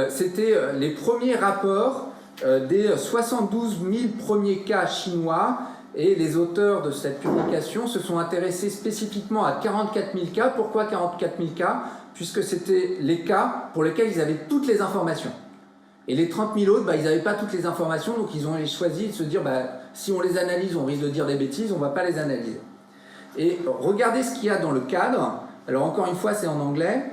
C'était les premiers rapports des 72 000 premiers cas chinois, et les auteurs de cette publication se sont intéressés spécifiquement à 44 000 cas. Pourquoi 44 000 cas? Puisque c'était les cas pour lesquels ils avaient toutes les informations. Et les 30 000 autres, ils n'avaient pas toutes les informations, donc ils ont choisi de se dire, si on les analyse, on risque de dire des bêtises, on ne va pas les analyser. Et regardez ce qu'il y a dans le cadre. Alors encore une fois, c'est en anglais,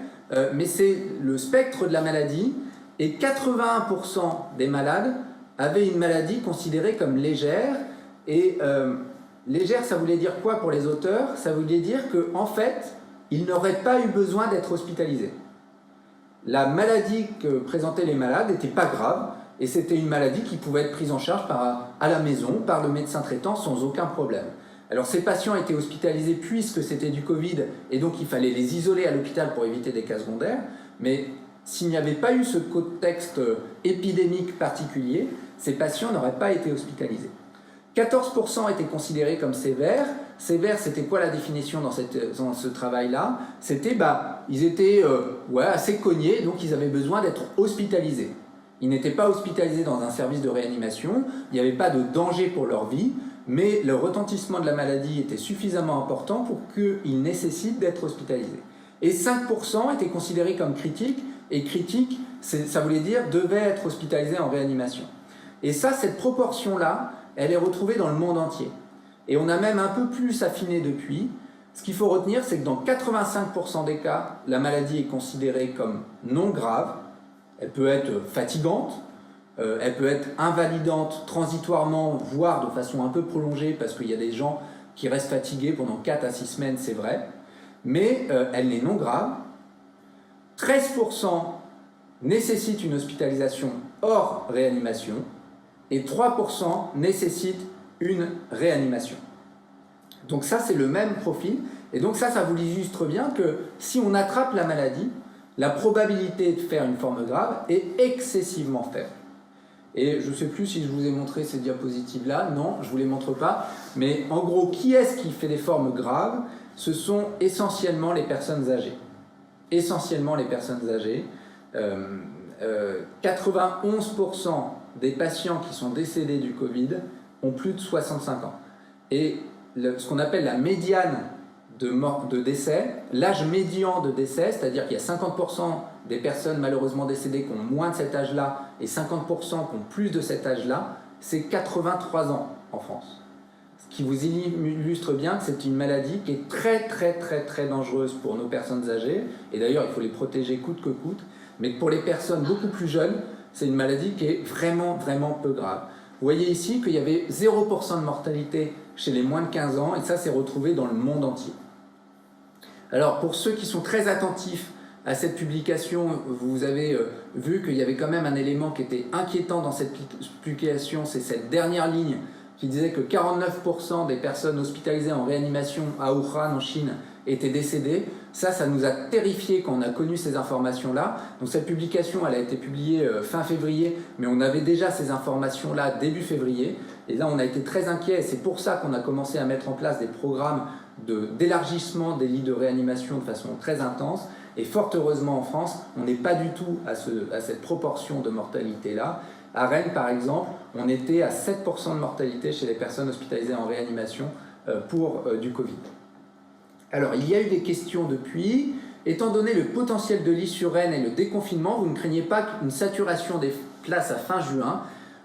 mais c'est le spectre de la maladie, et 81% des malades avaient une maladie considérée comme légère. Et légère, ça voulait dire quoi pour les auteurs? Ça voulait dire qu'en fait, ils n'auraient pas eu besoin d'être hospitalisés. La maladie que présentaient les malades n'était pas grave, et c'était une maladie qui pouvait être prise en charge à la maison par le médecin traitant sans aucun problème. Alors ces patients étaient hospitalisés puisque c'était du Covid, et donc il fallait les isoler à l'hôpital pour éviter des cas secondaires, mais s'il n'y avait pas eu ce contexte épidémique particulier, ces patients n'auraient pas été hospitalisés. 14% étaient considérés comme sévères. Sévères, c'était quoi la définition dans ce travail-là? C'était, ils étaient assez cognés, donc ils avaient besoin d'être hospitalisés. Ils n'étaient pas hospitalisés dans un service de réanimation, il n'y avait pas de danger pour leur vie, mais le retentissement de la maladie était suffisamment important pour qu'il nécessite d'être hospitalisé. Et 5% étaient considérés comme critiques, et critique, ça voulait dire devaient être hospitalisés en réanimation. Et ça, cette proportion-là, elle est retrouvée dans le monde entier. Et on a même un peu plus affiné depuis. Ce qu'il faut retenir, c'est que dans 85% des cas, la maladie est considérée comme non grave. Elle peut être fatigante, elle peut être invalidante transitoirement, voire de façon un peu prolongée, parce qu'il y a des gens qui restent fatigués pendant 4 à 6 semaines, c'est vrai. Mais elle n'est non grave. 13% nécessitent une hospitalisation hors réanimation et 3% nécessitent une réanimation. Donc ça, c'est le même profil. Et donc ça vous illustre bien que si on attrape la maladie, la probabilité de faire une forme grave est excessivement faible. Et je ne sais plus si je vous ai montré ces diapositives-là. Non, je ne vous les montre pas. Mais en gros, qui est-ce qui fait des formes graves? Ce sont essentiellement les personnes âgées. Essentiellement les personnes âgées. 91% des patients qui sont décédés du Covid ont plus de 65 ans. Et ce qu'on appelle la médiane de décès, l'âge médian de décès, c'est-à-dire qu'il y a 50% des personnes malheureusement décédées qui ont moins de cet âge-là et 50% qui ont plus de cet âge-là, c'est 83 ans en France. Ce qui vous illustre bien que c'est une maladie qui est très très très très dangereuse pour nos personnes âgées, et d'ailleurs il faut les protéger coûte que coûte, mais pour les personnes beaucoup plus jeunes, c'est une maladie qui est vraiment vraiment peu grave. Vous voyez ici qu'il y avait 0% de mortalité chez les moins de 15 ans, et ça s'est retrouvé dans le monde entier. Alors pour ceux qui sont très attentifs à cette publication, vous avez vu qu'il y avait quand même un élément qui était inquiétant dans cette publication, c'est cette dernière ligne qui disait que 49% des personnes hospitalisées en réanimation à Wuhan en Chine étaient décédées. Ça nous a terrifiés quand on a connu ces informations-là. Donc cette publication, elle a été publiée fin février, mais on avait déjà ces informations-là début février. Et là, on a été très inquiets. C'est pour ça qu'on a commencé à mettre en place des programmes d'élargissement des lits de réanimation de façon très intense. Et fort heureusement en France, on n'est pas du tout à cette proportion de mortalité-là. À Rennes, par exemple, on était à 7% de mortalité chez les personnes hospitalisées en réanimation pour du Covid. Alors, il y a eu des questions depuis. Étant donné le potentiel de lits sur Rennes et le déconfinement, vous ne craignez pas une saturation des places à fin juin?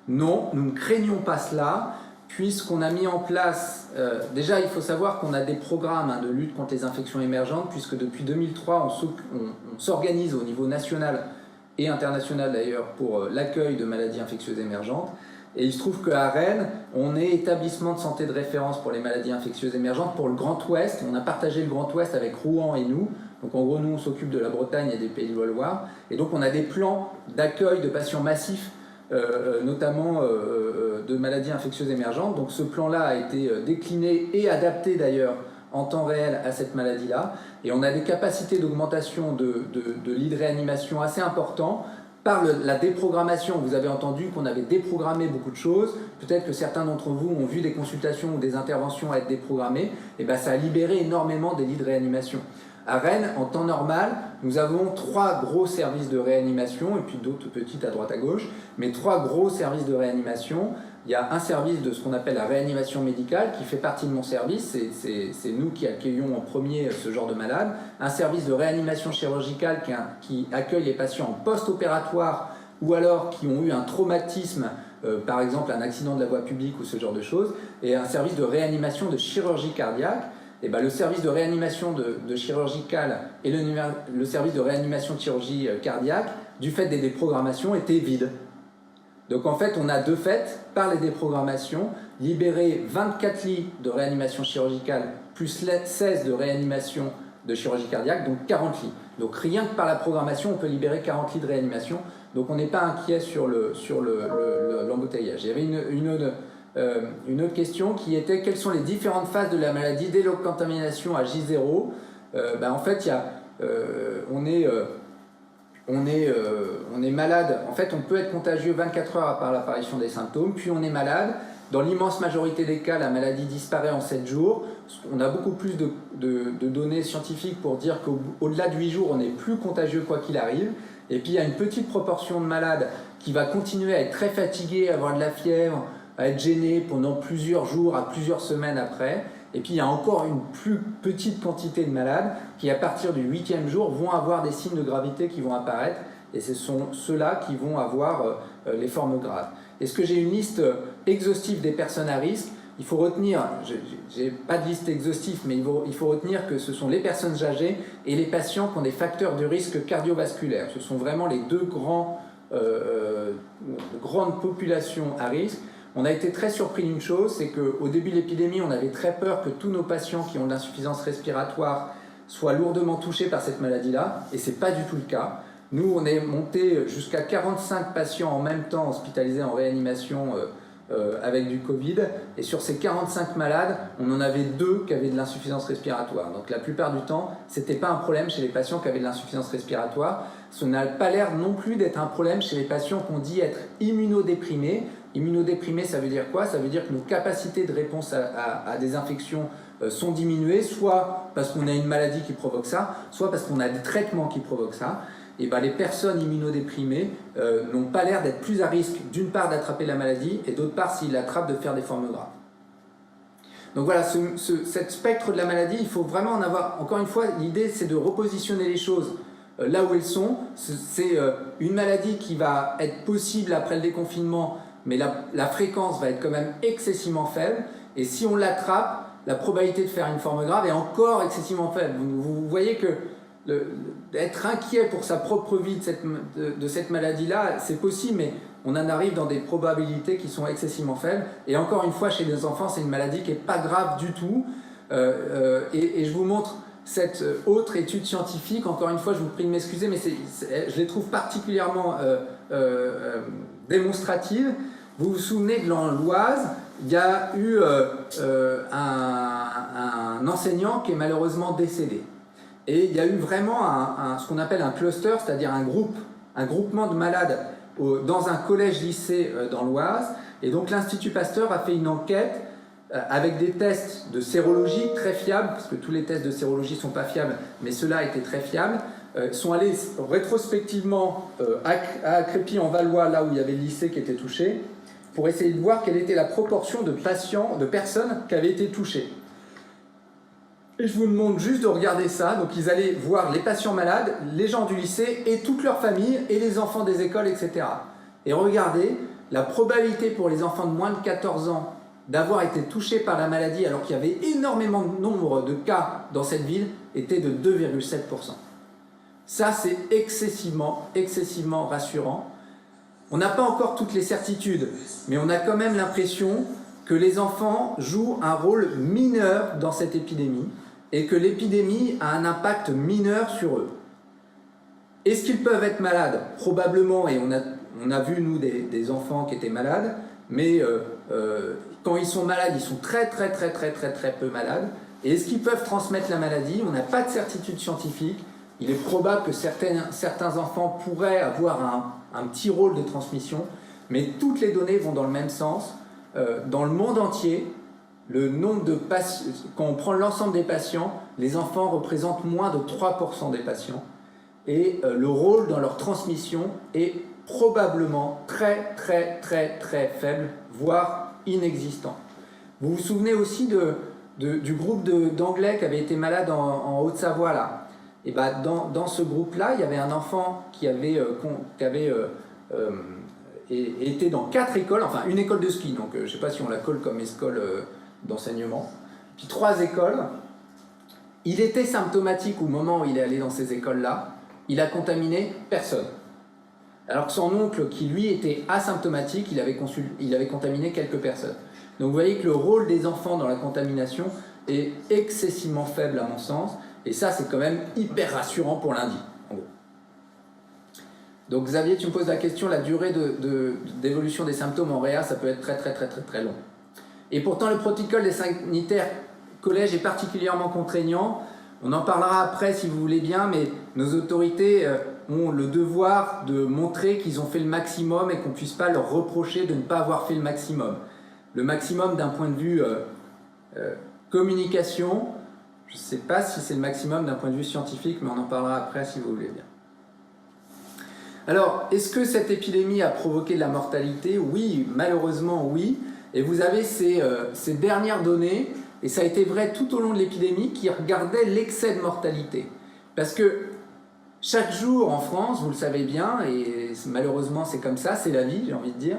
Non, nous ne craignons pas cela, puisqu'on a mis en place... déjà, il faut savoir qu'on a des programmes de lutte contre les infections émergentes, puisque depuis 2003, on s'organise au niveau national et international d'ailleurs pour l'accueil de maladies infectieuses émergentes. Et il se trouve qu'à Rennes, on est établissement de santé de référence pour les maladies infectieuses émergentes pour le Grand Ouest. On a partagé le Grand Ouest avec Rouen et nous. Donc en gros, nous, on s'occupe de la Bretagne et des Pays de Loire. Et donc on a des plans d'accueil de patients massifs, notamment de maladies infectieuses émergentes. Donc ce plan-là a été décliné et adapté d'ailleurs en temps réel à cette maladie-là. Et on a des capacités d'augmentation de lits de réanimation assez importants par la déprogrammation. Vous avez entendu qu'on avait déprogrammé beaucoup de choses. Peut-être que certains d'entre vous ont vu des consultations ou des interventions être déprogrammées. Et bien, ça a libéré énormément des lits de réanimation. À Rennes, en temps normal, nous avons 3 gros services de réanimation et puis d'autres petites à droite à gauche, mais 3 gros services de réanimation. Il y a un service de ce qu'on appelle la réanimation médicale qui fait partie de mon service, c'est nous qui accueillons en premier ce genre de malade. Un service de réanimation chirurgicale qui accueille les patients en post-opératoire ou alors qui ont eu un traumatisme, par exemple un accident de la voie publique ou ce genre de choses, et un service de réanimation de chirurgie cardiaque. Et ben, le service de réanimation de chirurgicale et le service de réanimation de chirurgie cardiaque, du fait des déprogrammations, étaient vides. Donc en fait, on a de fait, par les déprogrammations, libéré 24 lits de réanimation chirurgicale plus 16 de réanimation de chirurgie cardiaque, donc 40 lits. Donc rien que par la programmation, on peut libérer 40 lits de réanimation. Donc on n'est pas inquiet sur l'embouteillage. Il y avait une autre question qui était quelles sont les différentes phases de la maladie dès la contamination à J0. En fait, on est malade. En fait, on peut être contagieux 24 heures par l'apparition des symptômes, puis on est malade. Dans l'immense majorité des cas, la maladie disparaît en 7 jours. On a beaucoup plus de données scientifiques pour dire qu'au-delà de 8 jours, on n'est plus contagieux quoi qu'il arrive. Et puis, il y a une petite proportion de malades qui va continuer à être très fatigués, à avoir de la fièvre, à être gênés pendant plusieurs jours, à plusieurs semaines après. Et puis il y a encore une plus petite quantité de malades qui, à partir du 8e jour, vont avoir des signes de gravité qui vont apparaître. Et ce sont ceux-là qui vont avoir les formes graves. Est-ce que j'ai une liste exhaustive des personnes à risque? Il faut retenir, j'ai pas de liste exhaustive, mais il faut retenir que ce sont les personnes âgées et les patients qui ont des facteurs de risque cardiovasculaires. Ce sont vraiment les deux grandes populations à risque. On a été très surpris d'une chose, c'est qu'au début de l'épidémie, on avait très peur que tous nos patients qui ont de l'insuffisance respiratoire soient lourdement touchés par cette maladie-là, et ce n'est pas du tout le cas. Nous, on est monté jusqu'à 45 patients en même temps hospitalisés en réanimation avec du Covid, et sur ces 45 malades, on en avait 2 qui avaient de l'insuffisance respiratoire. Donc la plupart du temps, ce n'était pas un problème chez les patients qui avaient de l'insuffisance respiratoire. Ce n'a pas l'air non plus d'être un problème chez les patients qu'on dit être immunodéprimés. Immunodéprimés, ça veut dire quoi? Ça veut dire que nos capacités de réponse à des infections sont diminuées, soit parce qu'on a une maladie qui provoque ça, soit parce qu'on a des traitements qui provoquent ça. Et ben, les personnes immunodéprimées n'ont pas l'air d'être plus à risque, d'une part, d'attraper la maladie, et d'autre part, s'ils l'attrapent, de faire des formes graves. Donc voilà, cette spectre de la maladie, il faut vraiment en avoir... Encore une fois, l'idée, c'est de repositionner les choses là où elles sont. C'est une maladie qui va être possible après le déconfinement, mais la fréquence va être quand même excessivement faible. Et si on l'attrape, la probabilité de faire une forme grave est encore excessivement faible. Vous voyez que être inquiet pour sa propre vie de cette maladie-là, c'est possible, mais on en arrive dans des probabilités qui sont excessivement faibles. Et encore une fois, chez les enfants, c'est une maladie qui n'est pas grave du tout. Et je vous montre cette autre étude scientifique. Encore une fois, je vous prie de m'excuser, mais je les trouve particulièrement démonstratives. Vous vous souvenez que dans l'Oise, il y a eu un enseignant qui est malheureusement décédé. Et il y a eu vraiment ce qu'on appelle un cluster, c'est-à-dire un groupement de malades dans un collège-lycée dans l'Oise. Et donc l'Institut Pasteur a fait une enquête avec des tests de sérologie très fiables, parce que tous les tests de sérologie ne sont pas fiables, mais ceux-là étaient très fiables. Sont allés rétrospectivement à Crépy-en-Valois, là où il y avait le lycée qui était touché, pour essayer de voir quelle était la proportion de personnes qui avaient été touchées. Et je vous demande juste de regarder ça. Donc ils allaient voir les patients malades, les gens du lycée et toute leur famille et les enfants des écoles, etc. Et regardez, la probabilité pour les enfants de moins de 14 ans d'avoir été touchés par la maladie alors qu'il y avait énormément de nombre de cas dans cette ville était de 2,7%. Ça, c'est excessivement rassurant. On n'a pas encore toutes les certitudes, mais on a quand même l'impression que les enfants jouent un rôle mineur dans cette épidémie et que l'épidémie a un impact mineur sur eux. Est-ce qu'ils peuvent être malades? Probablement, et on a vu, nous, des enfants qui étaient malades, mais quand ils sont malades, ils sont très peu malades. Et est-ce qu'ils peuvent transmettre la maladie? On n'a pas de certitude scientifique. Il est probable que certains enfants pourraient avoir un petit rôle de transmission, mais toutes les données vont dans le même sens. Dans le monde entier, le nombre de patients, quand on prend l'ensemble des patients, les enfants représentent moins de 3% des patients. Et le rôle dans leur transmission est probablement très faible, voire inexistant. Vous vous souvenez aussi du groupe d'Anglais qui avait été malade en Haute-Savoie là. Et ben dans ce groupe-là, il y avait un enfant qui avait été dans 4 écoles, enfin une école de ski, donc je ne sais pas si on la colle comme école d'enseignement, puis 3 écoles. Il était symptomatique au moment où il est allé dans ces écoles-là, il a contaminé personne. Alors que son oncle, qui lui était asymptomatique, il avait contaminé quelques personnes. Donc vous voyez que le rôle des enfants dans la contamination est excessivement faible à mon sens, et ça c'est quand même hyper rassurant pour lundi, en gros. Donc Xavier, tu me poses la question, la durée d'évolution des symptômes en réa, ça peut être très long. Et pourtant le protocole des sanitaires collège est particulièrement contraignant. On en parlera après si vous voulez bien, mais nos autorités ont le devoir de montrer qu'ils ont fait le maximum et qu'on ne puisse pas leur reprocher de ne pas avoir fait le maximum. Le maximum d'un point de vue communication, je ne sais pas si c'est le maximum d'un point de vue scientifique, mais on en parlera après si vous voulez bien. Alors, est-ce que cette épidémie a provoqué de la mortalité? Oui, malheureusement oui. Et vous avez ces dernières données, et ça a été vrai tout au long de l'épidémie, qui regardaient l'excès de mortalité. Parce que chaque jour en France, vous le savez bien, et malheureusement c'est comme ça, c'est la vie, j'ai envie de dire,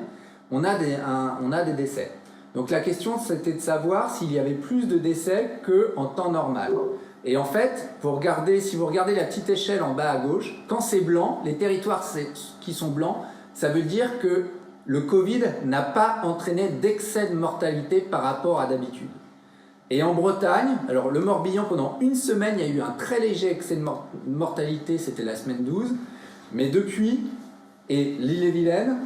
on a des décès. Donc la question c'était de savoir s'il y avait plus de décès qu'en temps normal. Et en fait, si vous regardez la petite échelle en bas à gauche, quand c'est blanc, les territoires qui sont blancs, ça veut dire que le Covid n'a pas entraîné d'excès de mortalité par rapport à d'habitude. Et en Bretagne, alors le Morbihan, pendant une semaine, il y a eu un très léger excès de mortalité, c'était la semaine 12. Mais depuis, et l'île-et-Vilaine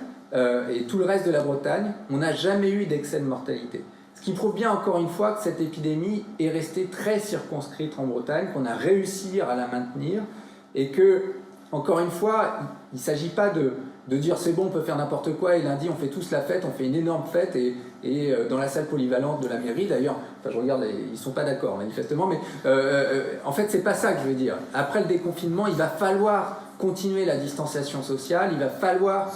et tout le reste de la Bretagne, on n'a jamais eu d'excès de mortalité. Ce qui prouve bien encore une fois que cette épidémie est restée très circonscrite en Bretagne, qu'on a réussi à la maintenir et que, encore une fois, il ne s'agit pas de dire c'est bon, on peut faire n'importe quoi et lundi on fait tous la fête, on fait une énorme fête et dans la salle polyvalente de la mairie d'ailleurs, enfin je regarde, ils ne sont pas d'accord manifestement, mais en fait c'est pas ça que je veux dire. Après le déconfinement, il va falloir continuer la distanciation sociale, il va falloir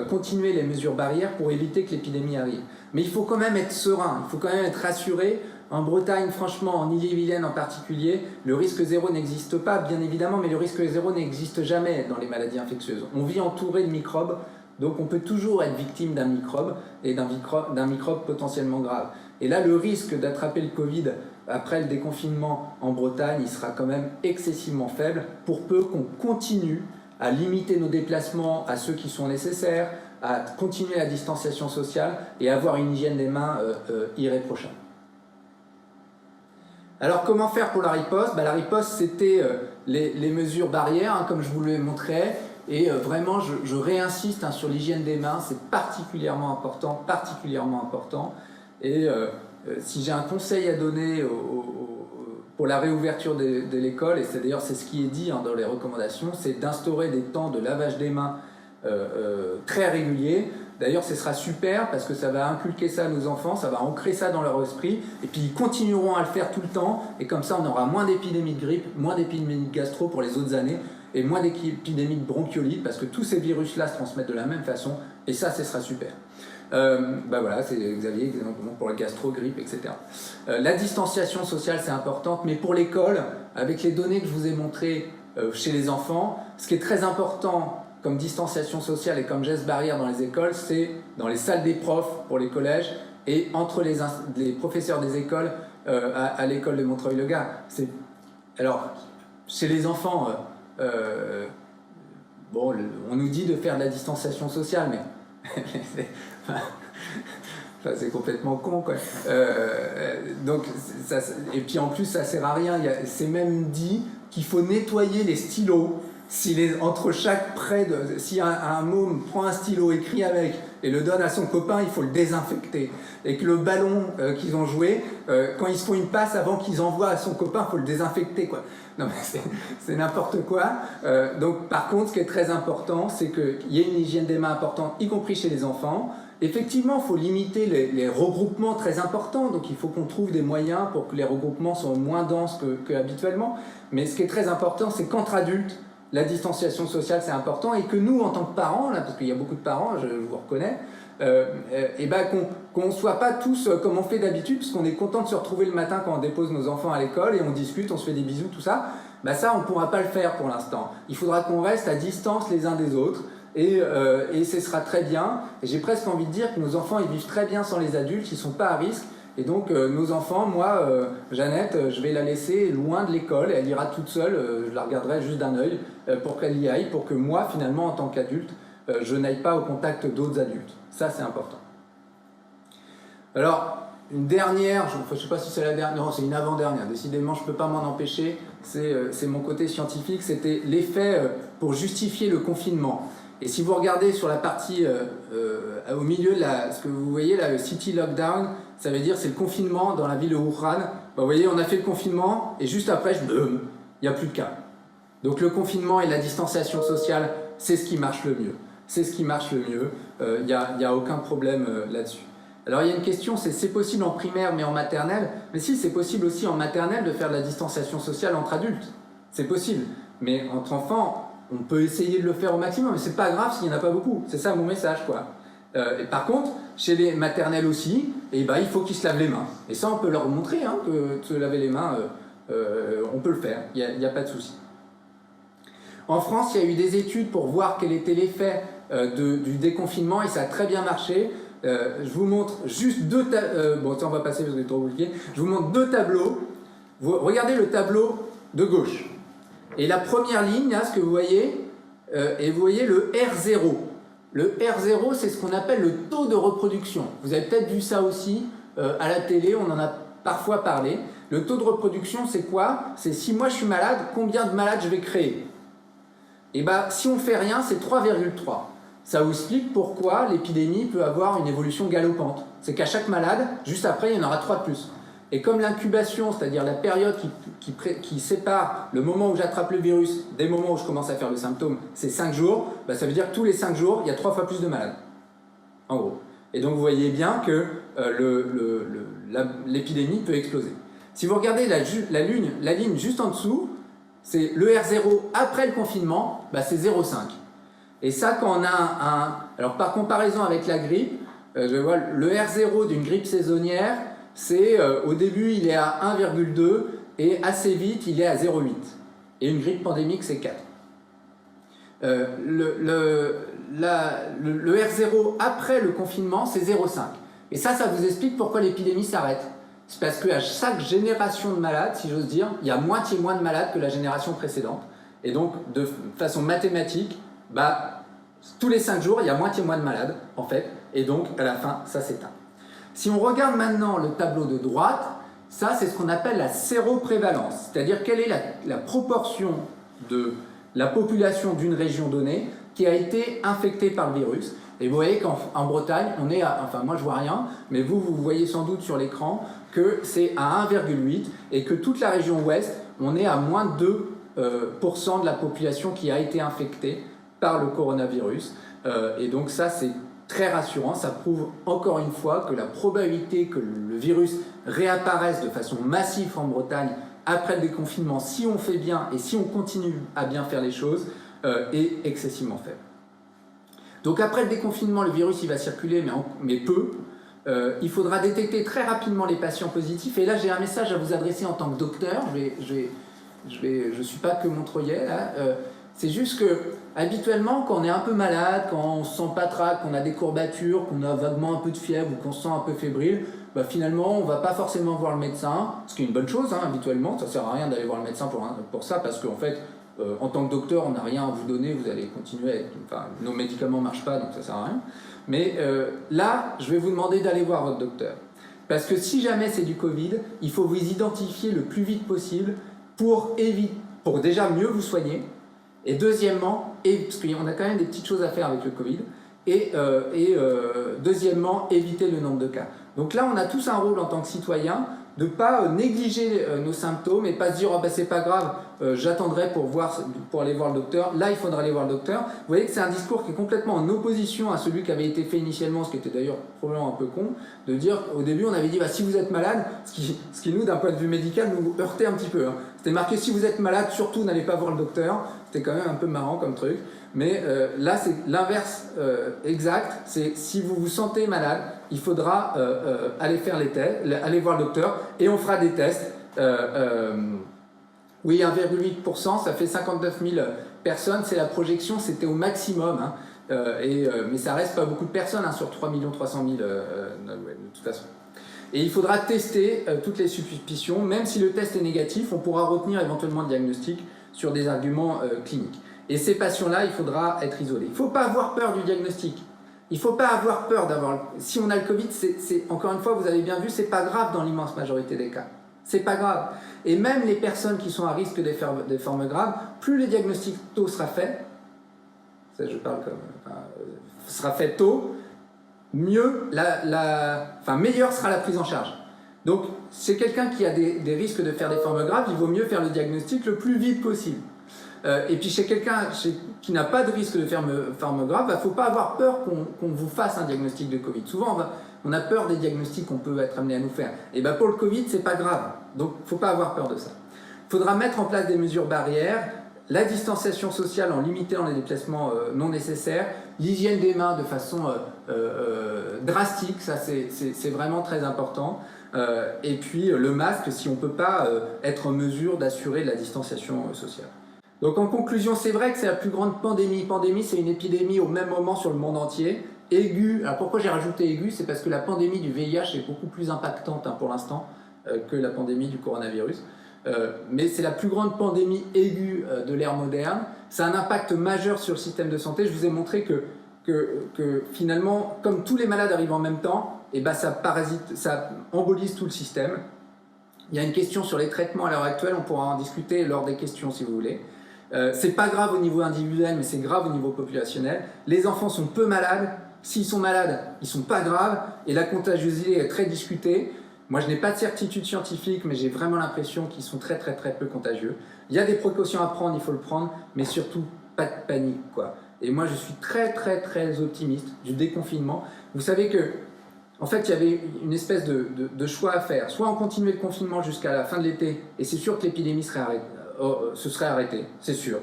continuer les mesures barrières pour éviter que l'épidémie arrive. Mais il faut quand même être serein, il faut quand même être rassuré. En Bretagne, franchement, en Ille-et-Vilaine en particulier, le risque zéro n'existe pas, bien évidemment, mais le risque zéro n'existe jamais dans les maladies infectieuses. On vit entouré de microbes, donc on peut toujours être victime d'un microbe et d'un microbe potentiellement grave. Et là, le risque d'attraper le Covid après le déconfinement en Bretagne, il sera quand même excessivement faible, pour peu qu'on continue à limiter nos déplacements à ceux qui sont nécessaires, à continuer la distanciation sociale et à avoir une hygiène des mains irréprochable. Alors comment faire pour la riposte ? La riposte, c'était les mesures barrières, comme je vous le montrais, et vraiment je réinsiste sur l'hygiène des mains, c'est particulièrement important. Et si j'ai un conseil à donner pour la réouverture de l'école, et c'est d'ailleurs c'est ce qui est dit dans les recommandations, c'est d'instaurer des temps de lavage des mains très réguliers. D'ailleurs, ce sera super parce que ça va inculquer ça à nos enfants, ça va ancrer ça dans leur esprit, et puis ils continueront à le faire tout le temps, et comme ça on aura moins d'épidémies de grippe, moins d'épidémies de gastro pour les autres années, et moins d'épidémies de bronchiolite, parce que tous ces virus-là se transmettent de la même façon, et ça, ce sera super. Voilà, c'est Xavier pour la gastro, grippe, etc. La distanciation sociale, c'est importante, mais pour l'école, avec les données que je vous ai montrées chez les enfants, ce qui est très important comme distanciation sociale et comme geste barrière dans les écoles, c'est dans les salles des profs pour les collèges et entre les professeurs des écoles à l'école de Montreuil-le-Gard. Alors, chez les enfants, on nous dit de faire de la distanciation sociale, mais c'est complètement con, quoi. Donc, et puis en plus, ça sert à rien. C'est même dit qu'il faut nettoyer les stylos. Entre chaque si un môme prend un stylo, écrit avec et le donne à son copain, il faut le désinfecter. Et que le ballon qu'ils ont joué, quand ils se font une passe avant qu'ils envoient à son copain, il faut le désinfecter, quoi. Non mais c'est n'importe quoi. Donc par contre, ce qui est très important, c'est qu'il y ait une hygiène des mains importante, y compris chez les enfants. Effectivement, il faut limiter les regroupements très importants, donc il faut qu'on trouve des moyens pour que les regroupements soient moins denses que habituellement. Mais ce qui est très important, c'est qu'entre adultes, la distanciation sociale, c'est important, et que nous, en tant que parents, là, parce qu'il y a beaucoup de parents, je vous reconnais, qu'on ne soit pas tous comme on fait d'habitude, parce qu'on est content de se retrouver le matin quand on dépose nos enfants à l'école, et on discute, on se fait des bisous, tout ça. Ça, on ne pourra pas le faire pour l'instant. Il faudra qu'on reste à distance les uns des autres, et ce sera très bien. Et j'ai presque envie de dire que nos enfants, ils vivent très bien sans les adultes, ils ne sont pas à risque. Et donc nos enfants, moi, Jeannette, je vais la laisser loin de l'école, et elle ira toute seule, je la regarderai juste d'un œil pour qu'elle y aille, pour que moi, finalement, en tant qu'adulte, je n'aille pas au contact d'autres adultes. Ça, c'est important. Alors, une dernière, je ne sais pas si c'est la dernière, non, c'est une avant-dernière, décidément, je ne peux pas m'en empêcher, c'est mon côté scientifique, c'était l'effet pour justifier le confinement. Et si vous regardez sur la partie au milieu, ce que vous voyez là, le City Lockdown, ça veut dire c'est le confinement dans la ville de Wuhan. Vous voyez, on a fait le confinement et juste après, il n'y a plus de cas. Donc le confinement et la distanciation sociale, c'est ce qui marche le mieux. C'est ce qui marche le mieux. Il n'y a aucun problème là-dessus. Alors il y a une question, c'est possible en primaire mais en maternelle. Mais si, c'est possible aussi en maternelle de faire de la distanciation sociale entre adultes. C'est possible. Mais entre enfants, on peut essayer de le faire au maximum, mais c'est pas grave s'il n'y en a pas beaucoup. C'est ça mon message, quoi. Et par contre, chez les maternelles aussi, il faut qu'ils se lavent les mains. Et ça, on peut leur montrer que se laver les mains, on peut le faire. Il n'y a pas de souci. En France, il y a eu des études pour voir quel était l'effet du déconfinement, et ça a très bien marché. Je vous montre juste deux tableaux. Bon, ça, on va passer parce que c'est trop compliqué. Je vous montre deux tableaux. Regardez le tableau de gauche. Et la première ligne, là, ce que vous voyez, et vous voyez le R0. Le R0, c'est ce qu'on appelle le taux de reproduction. Vous avez peut-être vu ça aussi à la télé, on en a parfois parler. Le taux de reproduction, c'est quoi? C'est si moi je suis malade, combien de malades je vais créer? Et bien, si on fait rien, c'est 3,3. Ça vous explique pourquoi l'épidémie peut avoir une évolution galopante. C'est qu'à chaque malade, juste après, il y en aura 3 de plus. Et comme l'incubation, c'est-à-dire la période qui sépare le moment où j'attrape le virus des moments où je commence à faire le symptôme, c'est 5 jours, bah ça veut dire que tous les 5 jours, il y a 3 fois plus de malades. En gros. Et donc vous voyez bien que l'épidémie peut exploser. Si vous regardez la ligne juste en dessous, c'est le R0 après le confinement, bah c'est 0,5. Et ça, quand on a alors par comparaison avec la grippe, je vois le R0 d'une grippe saisonnière, c'est au début il est à 1,2 et assez vite il est à 0,8. Et une grippe pandémique c'est 4. Le R0 après le confinement c'est 0,5. Et ça vous explique pourquoi l'épidémie s'arrête. C'est parce qu'à chaque génération de malades, si j'ose dire, il y a moitié moins de malades que la génération précédente. Et donc, de façon mathématique, bah, tous les 5 jours, il y a moitié moins de malades, en fait. Et donc, à la fin, ça s'éteint. Si on regarde maintenant le tableau de droite, ça, c'est ce qu'on appelle la séroprévalence. C'est-à-dire, quelle est la proportion de la population d'une région donnée qui a été infectée par le virus. Et vous voyez qu'en Bretagne, on est à, enfin moi je vois rien, mais vous voyez sans doute sur l'écran que c'est à 1,8 et que toute la région ouest, on est à moins de 2% de la population qui a été infectée par le coronavirus. Et donc ça c'est très rassurant, ça prouve encore une fois que la probabilité que le virus réapparaisse de façon massive en Bretagne après le déconfinement, si on fait bien et si on continue à bien faire les choses, est excessivement faible. Donc après le déconfinement, le virus il va circuler, mais peu. Il faudra détecter très rapidement les patients positifs. Et là, j'ai un message à vous adresser en tant que docteur. Je suis pas que Montreuillet, là. C'est juste que, habituellement, quand on est un peu malade, quand on se sent patraque, qu'on a des courbatures, qu'on a vaguement un peu de fièvre ou qu'on se sent un peu fébrile, bah finalement, on va pas forcément voir le médecin, ce qui est une bonne chose, hein, habituellement. Ça sert à rien d'aller voir le médecin pour ça, parce qu'en fait, en tant que docteur, on n'a rien à vous donner, vous allez continuer à être... Enfin, nos médicaments ne marchent pas, donc ça sert à rien. Mais là, je vais vous demander d'aller voir votre docteur. Parce que si jamais c'est du Covid, il faut vous identifier le plus vite possible pour déjà mieux vous soigner. Et deuxièmement, parce qu'on a quand même des petites choses à faire avec le Covid, deuxièmement, éviter le nombre de cas. Donc là, on a tous un rôle en tant que citoyen de ne pas négliger nos symptômes et pas se dire oh, bah, c'est pas grave, j'attendrai pour aller voir le docteur. Là, il faudra aller voir le docteur. Vous voyez que c'est un discours qui est complètement en opposition à celui qui avait été fait initialement, ce qui était d'ailleurs probablement un peu con, de dire au début on avait dit bah, si vous êtes malade, ce qui nous d'un point de vue médical nous heurtait un petit peu. Hein. C'était marqué si vous êtes malade, surtout n'allez pas voir le docteur. C'était quand même un peu marrant comme truc. Mais là, c'est l'inverse exact. C'est si vous vous sentez malade, il faudra aller faire les tests, aller voir le docteur et on fera des tests. Oui, 1,8%, ça fait 59 000 personnes. C'est la projection, c'était au maximum. Hein, mais ça reste pas beaucoup de personnes hein, sur 3 300 000 de toute façon. Et il faudra tester toutes les suspicions. Même si le test est négatif, on pourra retenir éventuellement le diagnostic sur des arguments cliniques. Et ces patients-là, il faudra être isolés. Il ne faut pas avoir peur du diagnostic. Il ne faut pas avoir peur d'avoir... Si on a le Covid, encore une fois, vous avez bien vu, c'est pas grave dans l'immense majorité des cas. C'est pas grave. Et même les personnes qui sont à risque des formes graves, plus le diagnostic tôt sera fait, ça je parle comme... sera fait tôt, mieux meilleure sera la prise en charge. Donc, c'est quelqu'un qui a des risques de faire des formes graves, il vaut mieux faire le diagnostic le plus vite possible. Et puis chez quelqu'un qui n'a pas de risque de forme grave, il ne faut pas avoir peur qu'on vous fasse un diagnostic de Covid. Souvent, on a peur des diagnostics qu'on peut être amené à nous faire. Et bien pour le Covid, ce n'est pas grave. Donc il ne faut pas avoir peur de ça. Il faudra mettre en place des mesures barrières, la distanciation sociale en limitant les déplacements non nécessaires, l'hygiène des mains de façon drastique, ça c'est vraiment très important. Et puis le masque si on ne peut pas être en mesure d'assurer la distanciation sociale. Donc en conclusion, c'est vrai que c'est la plus grande pandémie. Pandémie, c'est une épidémie au même moment sur le monde entier. Aiguë, alors pourquoi j'ai rajouté aiguë? C'est parce que la pandémie du VIH est beaucoup plus impactante pour l'instant que la pandémie du coronavirus. Mais c'est la plus grande pandémie aiguë de l'ère moderne. Ça a un impact majeur sur le système de santé. Je vous ai montré que finalement, comme tous les malades arrivent en même temps, et ben ça embolise tout le système. Il y a une question sur les traitements à l'heure actuelle, on pourra en discuter lors des questions si vous voulez. C'est pas grave au niveau individuel, mais c'est grave au niveau populationnel. Les enfants sont peu malades. S'ils sont malades, ils sont pas graves. Et la contagiosité est très discutée. Moi, je n'ai pas de certitude scientifique, mais j'ai vraiment l'impression qu'ils sont très peu contagieux. Il y a des précautions à prendre, il faut le prendre, mais surtout pas de panique, quoi. Et moi, je suis très optimiste du déconfinement. Vous savez que, en fait, il y avait une espèce de choix à faire. Soit on continuait le confinement jusqu'à la fin de l'été, et c'est sûr que l'épidémie se serait arrêtée, c'est sûr.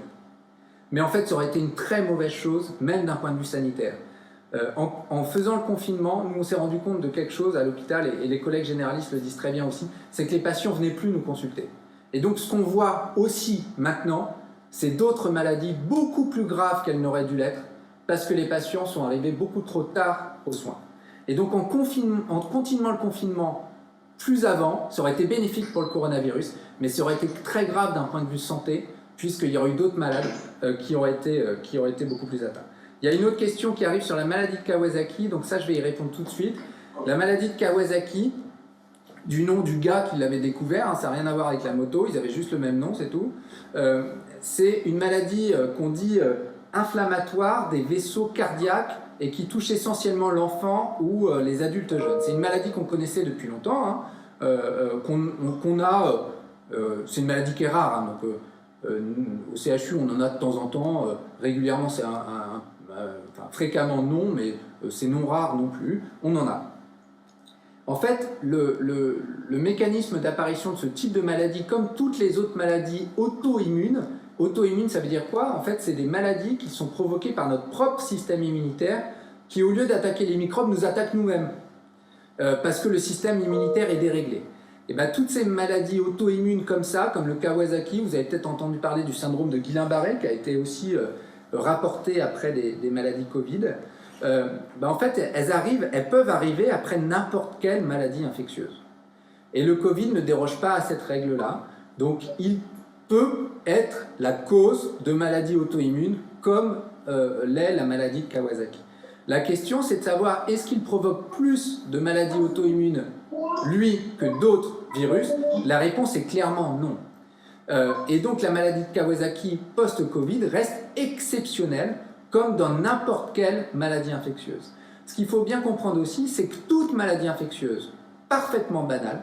Mais en fait, ça aurait été une très mauvaise chose, même d'un point de vue sanitaire. En faisant le confinement, nous on s'est rendu compte de quelque chose à l'hôpital, et les collègues généralistes le disent très bien aussi, c'est que les patients ne venaient plus nous consulter. Et donc ce qu'on voit aussi maintenant, c'est d'autres maladies beaucoup plus graves qu'elles n'auraient dû l'être, parce que les patients sont arrivés beaucoup trop tard aux soins. Et donc en continuant le confinement plus avant, ça aurait été bénéfique pour le coronavirus, mais ça aurait été très grave d'un point de vue santé, puisqu'il y aurait eu d'autres malades qui auraient été beaucoup plus atteints. Il y a une autre question qui arrive sur la maladie de Kawasaki, donc ça je vais y répondre tout de suite. La maladie de Kawasaki, du nom du gars qui l'avait découvert, hein, ça n'a rien à voir avec la moto, ils avaient juste le même nom, c'est tout. C'est une maladie qu'on dit inflammatoire des vaisseaux cardiaques et qui touche essentiellement l'enfant ou les adultes jeunes. C'est une maladie qu'on connaissait depuis longtemps, hein, c'est une maladie qui est rare, hein, donc au CHU on en a de temps en temps, régulièrement c'est enfin, fréquemment non, mais c'est non rare non plus, on en a. En fait, le mécanisme d'apparition de ce type de maladie, comme toutes les autres maladies auto-immunes, ça veut dire quoi? En fait, c'est des maladies qui sont provoquées par notre propre système immunitaire qui, au lieu d'attaquer les microbes, nous attaque nous-mêmes. Parce que le système immunitaire est déréglé. Et bien, toutes ces maladies auto-immunes comme ça, comme le Kawasaki, vous avez peut-être entendu parler du syndrome de Guillain-Barré, qui a été aussi rapporté après des maladies Covid. En fait, elles peuvent arriver après n'importe quelle maladie infectieuse. Et le Covid ne déroge pas à cette règle-là. Donc, il peut être la cause de maladies auto-immunes comme l'est la maladie de Kawasaki. La question, c'est de savoir, est-ce qu'il provoque plus de maladies auto-immunes, lui, que d'autres virus? La réponse est clairement non. Et donc, la maladie de Kawasaki post-Covid reste exceptionnelle, comme dans n'importe quelle maladie infectieuse. Ce qu'il faut bien comprendre aussi, c'est que toute maladie infectieuse, parfaitement banale,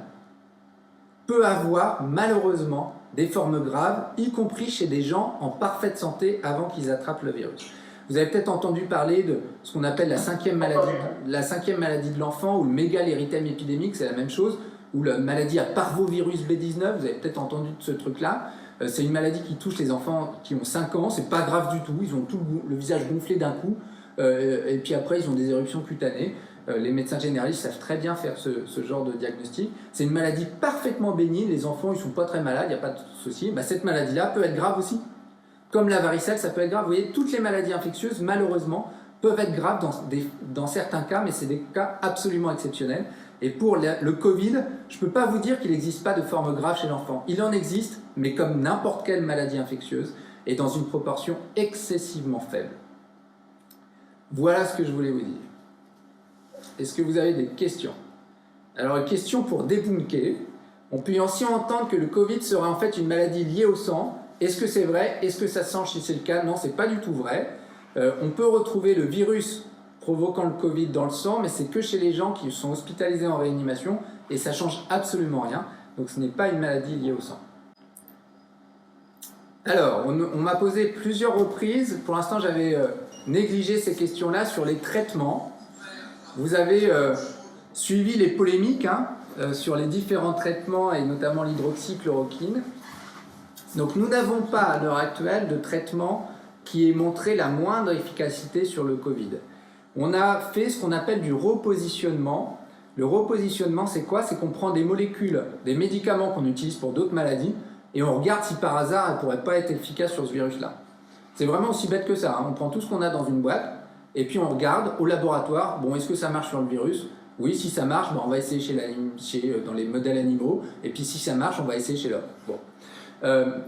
peut avoir malheureusement des formes graves, y compris chez des gens en parfaite santé avant qu'ils attrapent le virus. Vous avez peut-être entendu parler de ce qu'on appelle la cinquième maladie de l'enfant, ou le mégalérythème épidémique, c'est la même chose, ou la maladie à parvovirus B19, vous avez peut-être entendu de ce truc-là. C'est une maladie qui touche les enfants qui ont 5 ans, c'est pas grave du tout, ils ont tout le visage gonflé d'un coup, et puis après ils ont des éruptions cutanées. Les médecins généralistes savent très bien faire ce genre de diagnostic. C'est une maladie parfaitement bénigne, les enfants ils sont pas très malades, il n'y a pas de souci. Cette maladie-là peut être grave aussi. Comme la varicelle, ça peut être grave. Vous voyez, toutes les maladies infectieuses, malheureusement, peuvent être graves dans certains cas, mais c'est des cas absolument exceptionnels. Et pour le Covid, je ne peux pas vous dire qu'il n'existe pas de forme grave chez l'enfant. Il en existe, mais comme n'importe quelle maladie infectieuse, et dans une proportion excessivement faible. Voilà ce que je voulais vous dire. Est-ce que vous avez des questions? Alors, une question pour débunker. On peut aussi entendre que le Covid serait en fait une maladie liée au sang. Est-ce que c'est vrai? Est-ce que ça se change si c'est le cas? Non, c'est pas du tout vrai. On peut retrouver le virus provoquant le Covid dans le sang, mais c'est que chez les gens qui sont hospitalisés en réanimation, et ça change absolument rien. Donc ce n'est pas une maladie liée au sang. Alors, on m'a posé plusieurs reprises, pour l'instant j'avais négligé ces questions-là sur les traitements. Vous avez suivi les polémiques sur les différents traitements, et notamment l'hydroxychloroquine. Donc nous n'avons pas à l'heure actuelle de traitement qui ait montré la moindre efficacité sur le Covid. On a fait ce qu'on appelle du repositionnement. Le repositionnement, c'est quoi? C'est qu'on prend des molécules, des médicaments qu'on utilise pour d'autres maladies, et on regarde si par hasard elles ne pourraient pas être efficaces sur ce virus-là. C'est vraiment aussi bête que ça. On prend tout ce qu'on a dans une boîte, et puis on regarde au laboratoire, bon, est-ce que ça marche sur le virus? Oui, si ça marche, on va essayer dans les modèles animaux, et puis si ça marche, on va essayer chez l'homme. Bon.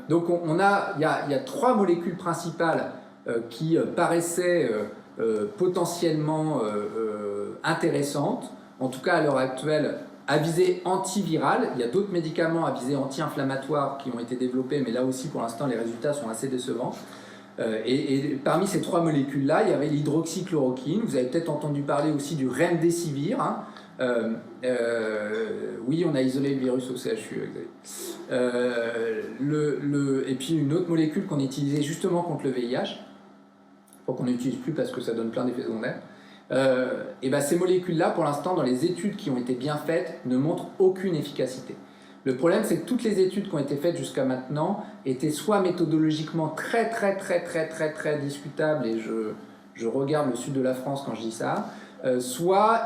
Donc il y a 3 molécules principales qui paraissaient potentiellement intéressantes, en tout cas à l'heure actuelle à visée antivirale. Il y a d'autres médicaments à visée anti-inflammatoire qui ont été développés, mais là aussi pour l'instant les résultats sont assez décevants. Et parmi ces 3 molécules-là, il y avait l'hydroxychloroquine. Vous avez peut-être entendu parler aussi du remdesivir. Hein. Oui, on a isolé le virus au CHU. Et puis une autre molécule qu'on utilisait justement contre le VIH, pour qu'on n'utilise plus parce que ça donne plein d'effets secondaires. Et ben ces molécules-là, pour l'instant, dans les études qui ont été bien faites, ne montrent aucune efficacité. Le problème, c'est que toutes les études qui ont été faites jusqu'à maintenant étaient soit méthodologiquement très discutables, et je regarde le sud de la France quand je dis ça, soit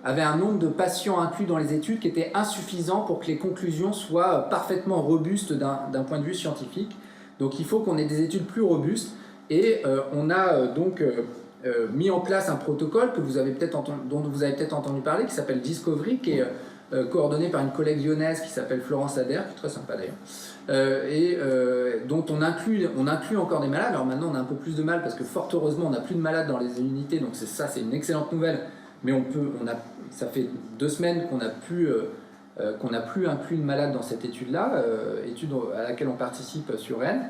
avaient un nombre de patients inclus dans les études qui était insuffisant pour que les conclusions soient parfaitement robustes d'un point de vue scientifique. Donc il faut qu'on ait des études plus robustes, et on a donc mis en place un protocole dont vous avez peut-être entendu parler, qui s'appelle Discovery, qui est coordonné par une collègue lyonnaise qui s'appelle Florence Adair, qui est très sympa d'ailleurs, dont on inclut encore des malades. Alors maintenant on a un peu plus de mal parce que fort heureusement on n'a plus de malades dans les unités, donc c'est une excellente nouvelle, mais ça fait 2 semaines qu'on n'a plus inclus de malades dans cette étude-là, étude à laquelle on participe sur Rennes.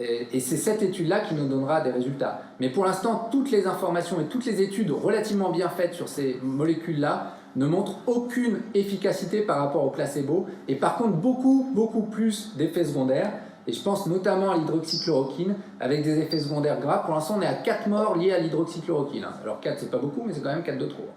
Et c'est cette étude-là qui nous donnera des résultats. Mais pour l'instant, toutes les informations et toutes les études relativement bien faites sur ces molécules-là ne montrent aucune efficacité par rapport au placebo, et par contre beaucoup plus d'effets secondaires. Et je pense notamment à l'hydroxychloroquine, avec des effets secondaires graves. Pour l'instant, on est à 4 morts liés à l'hydroxychloroquine. Alors 4, c'est pas beaucoup, mais c'est quand même 4 de trop.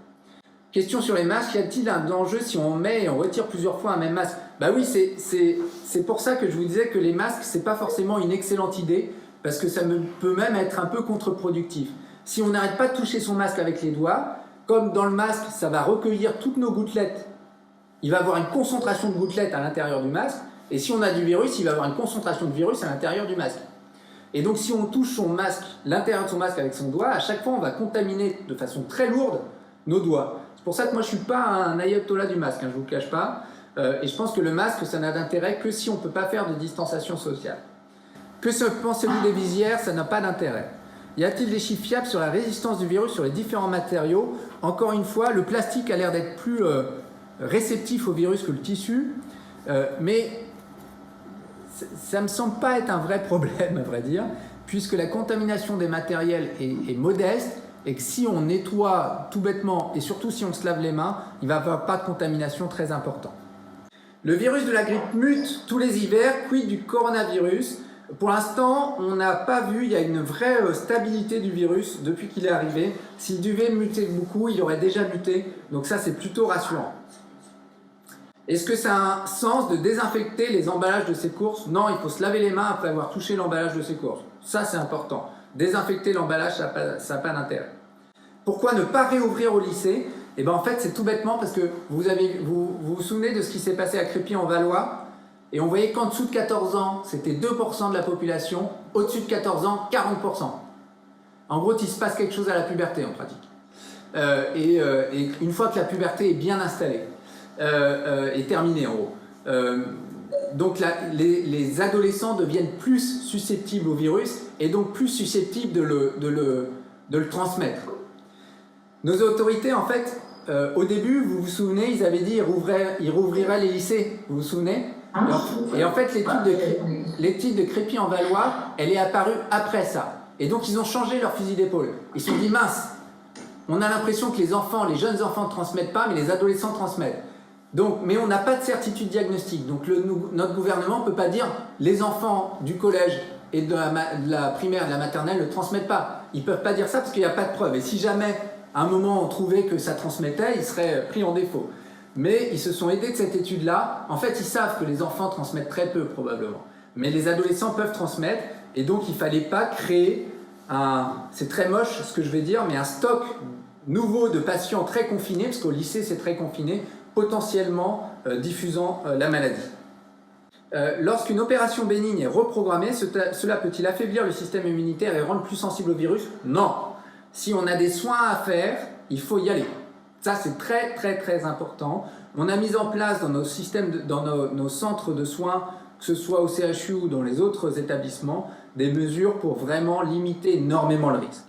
Question sur les masques, y a-t-il un danger si on met et on retire plusieurs fois un même masque? Bah oui, c'est pour ça que je vous disais que les masques, c'est pas forcément une excellente idée, parce que ça peut même être un peu contre-productif. Si on n'arrête pas de toucher son masque avec les doigts, comme dans le masque, ça va recueillir toutes nos gouttelettes, il va avoir une concentration de gouttelettes à l'intérieur du masque, et si on a du virus, il va avoir une concentration de virus à l'intérieur du masque. Et donc si on touche son masque, l'intérieur de son masque avec son doigt, à chaque fois on va contaminer de façon très lourde nos doigts. C'est pour ça que moi je suis pas un ayatollah du masque, hein, je vous le cache pas. Et je pense que le masque, ça n'a d'intérêt que si on ne peut pas faire de distanciation sociale. Que pensez-vous des visières? Ça n'a pas d'intérêt. Y a-t-il des chiffres fiables sur la résistance du virus sur les différents matériaux? Encore une fois, le plastique a l'air d'être plus réceptif au virus que le tissu, mais ça ne me semble pas être un vrai problème, à vrai dire, puisque la contamination des matériels est modeste, et que si on nettoie tout bêtement, et surtout si on se lave les mains, il ne va y avoir pas de contamination très importante. Le virus de la grippe mute tous les hivers, quid du coronavirus? Pour l'instant, on n'a pas vu, il y a une vraie stabilité du virus depuis qu'il est arrivé. S'il devait muter beaucoup, il aurait déjà muté, donc ça c'est plutôt rassurant. Est-ce que ça a un sens de désinfecter les emballages de ses courses? Non, il faut se laver les mains après avoir touché l'emballage de ses courses. Ça c'est important. Désinfecter l'emballage, ça n'a pas d'intérêt. Pourquoi ne pas réouvrir au lycée? Et bien en fait c'est tout bêtement parce que vous vous souvenez de ce qui s'est passé à Crépy-en-Valois, et on voyait qu'en dessous de 14 ans c'était 2% de la population, au-dessus de 14 ans 40%. En gros il se passe quelque chose à la puberté en pratique. Et une fois que la puberté est bien installée, est terminée en gros, donc les adolescents deviennent plus susceptibles au virus et donc plus susceptibles de le transmettre. Nos autorités, en fait, au début, vous vous souvenez, ils avaient dit qu'ils rouvriraient les lycées, vous vous souvenez? Et en fait, l'étude de Crépy-en-Valois, elle est apparue après ça. Et donc, ils ont changé leur fusil d'épaule. Ils se sont dit, mince, on a l'impression que les jeunes enfants ne transmettent pas, mais les adolescents transmettent. Donc, mais on n'a pas de certitude diagnostique. Donc, notre gouvernement ne peut pas dire les enfants du collège et de la primaire et de la maternelle ne transmettent pas. Ils ne peuvent pas dire ça parce qu'il n'y a pas de preuve. Et si jamais, à un moment, on trouvait que ça transmettait, ils seraient pris en défaut. Mais ils se sont aidés de cette étude-là. En fait, ils savent que les enfants transmettent très peu, probablement. Mais les adolescents peuvent transmettre. Et donc, il ne fallait pas créer c'est très moche ce que je vais dire, mais un stock nouveau de patients très confinés, parce qu'au lycée, c'est très confiné, potentiellement diffusant la maladie. Lorsqu'une opération bénigne est reprogrammée, cela peut-il affaiblir le système immunitaire et rendre plus sensible au virus? Non. Si on a des soins à faire, il faut y aller. Ça, c'est très important. On a mis en place dans nos systèmes, dans nos centres de soins, que ce soit au CHU ou dans les autres établissements, des mesures pour vraiment limiter énormément le risque.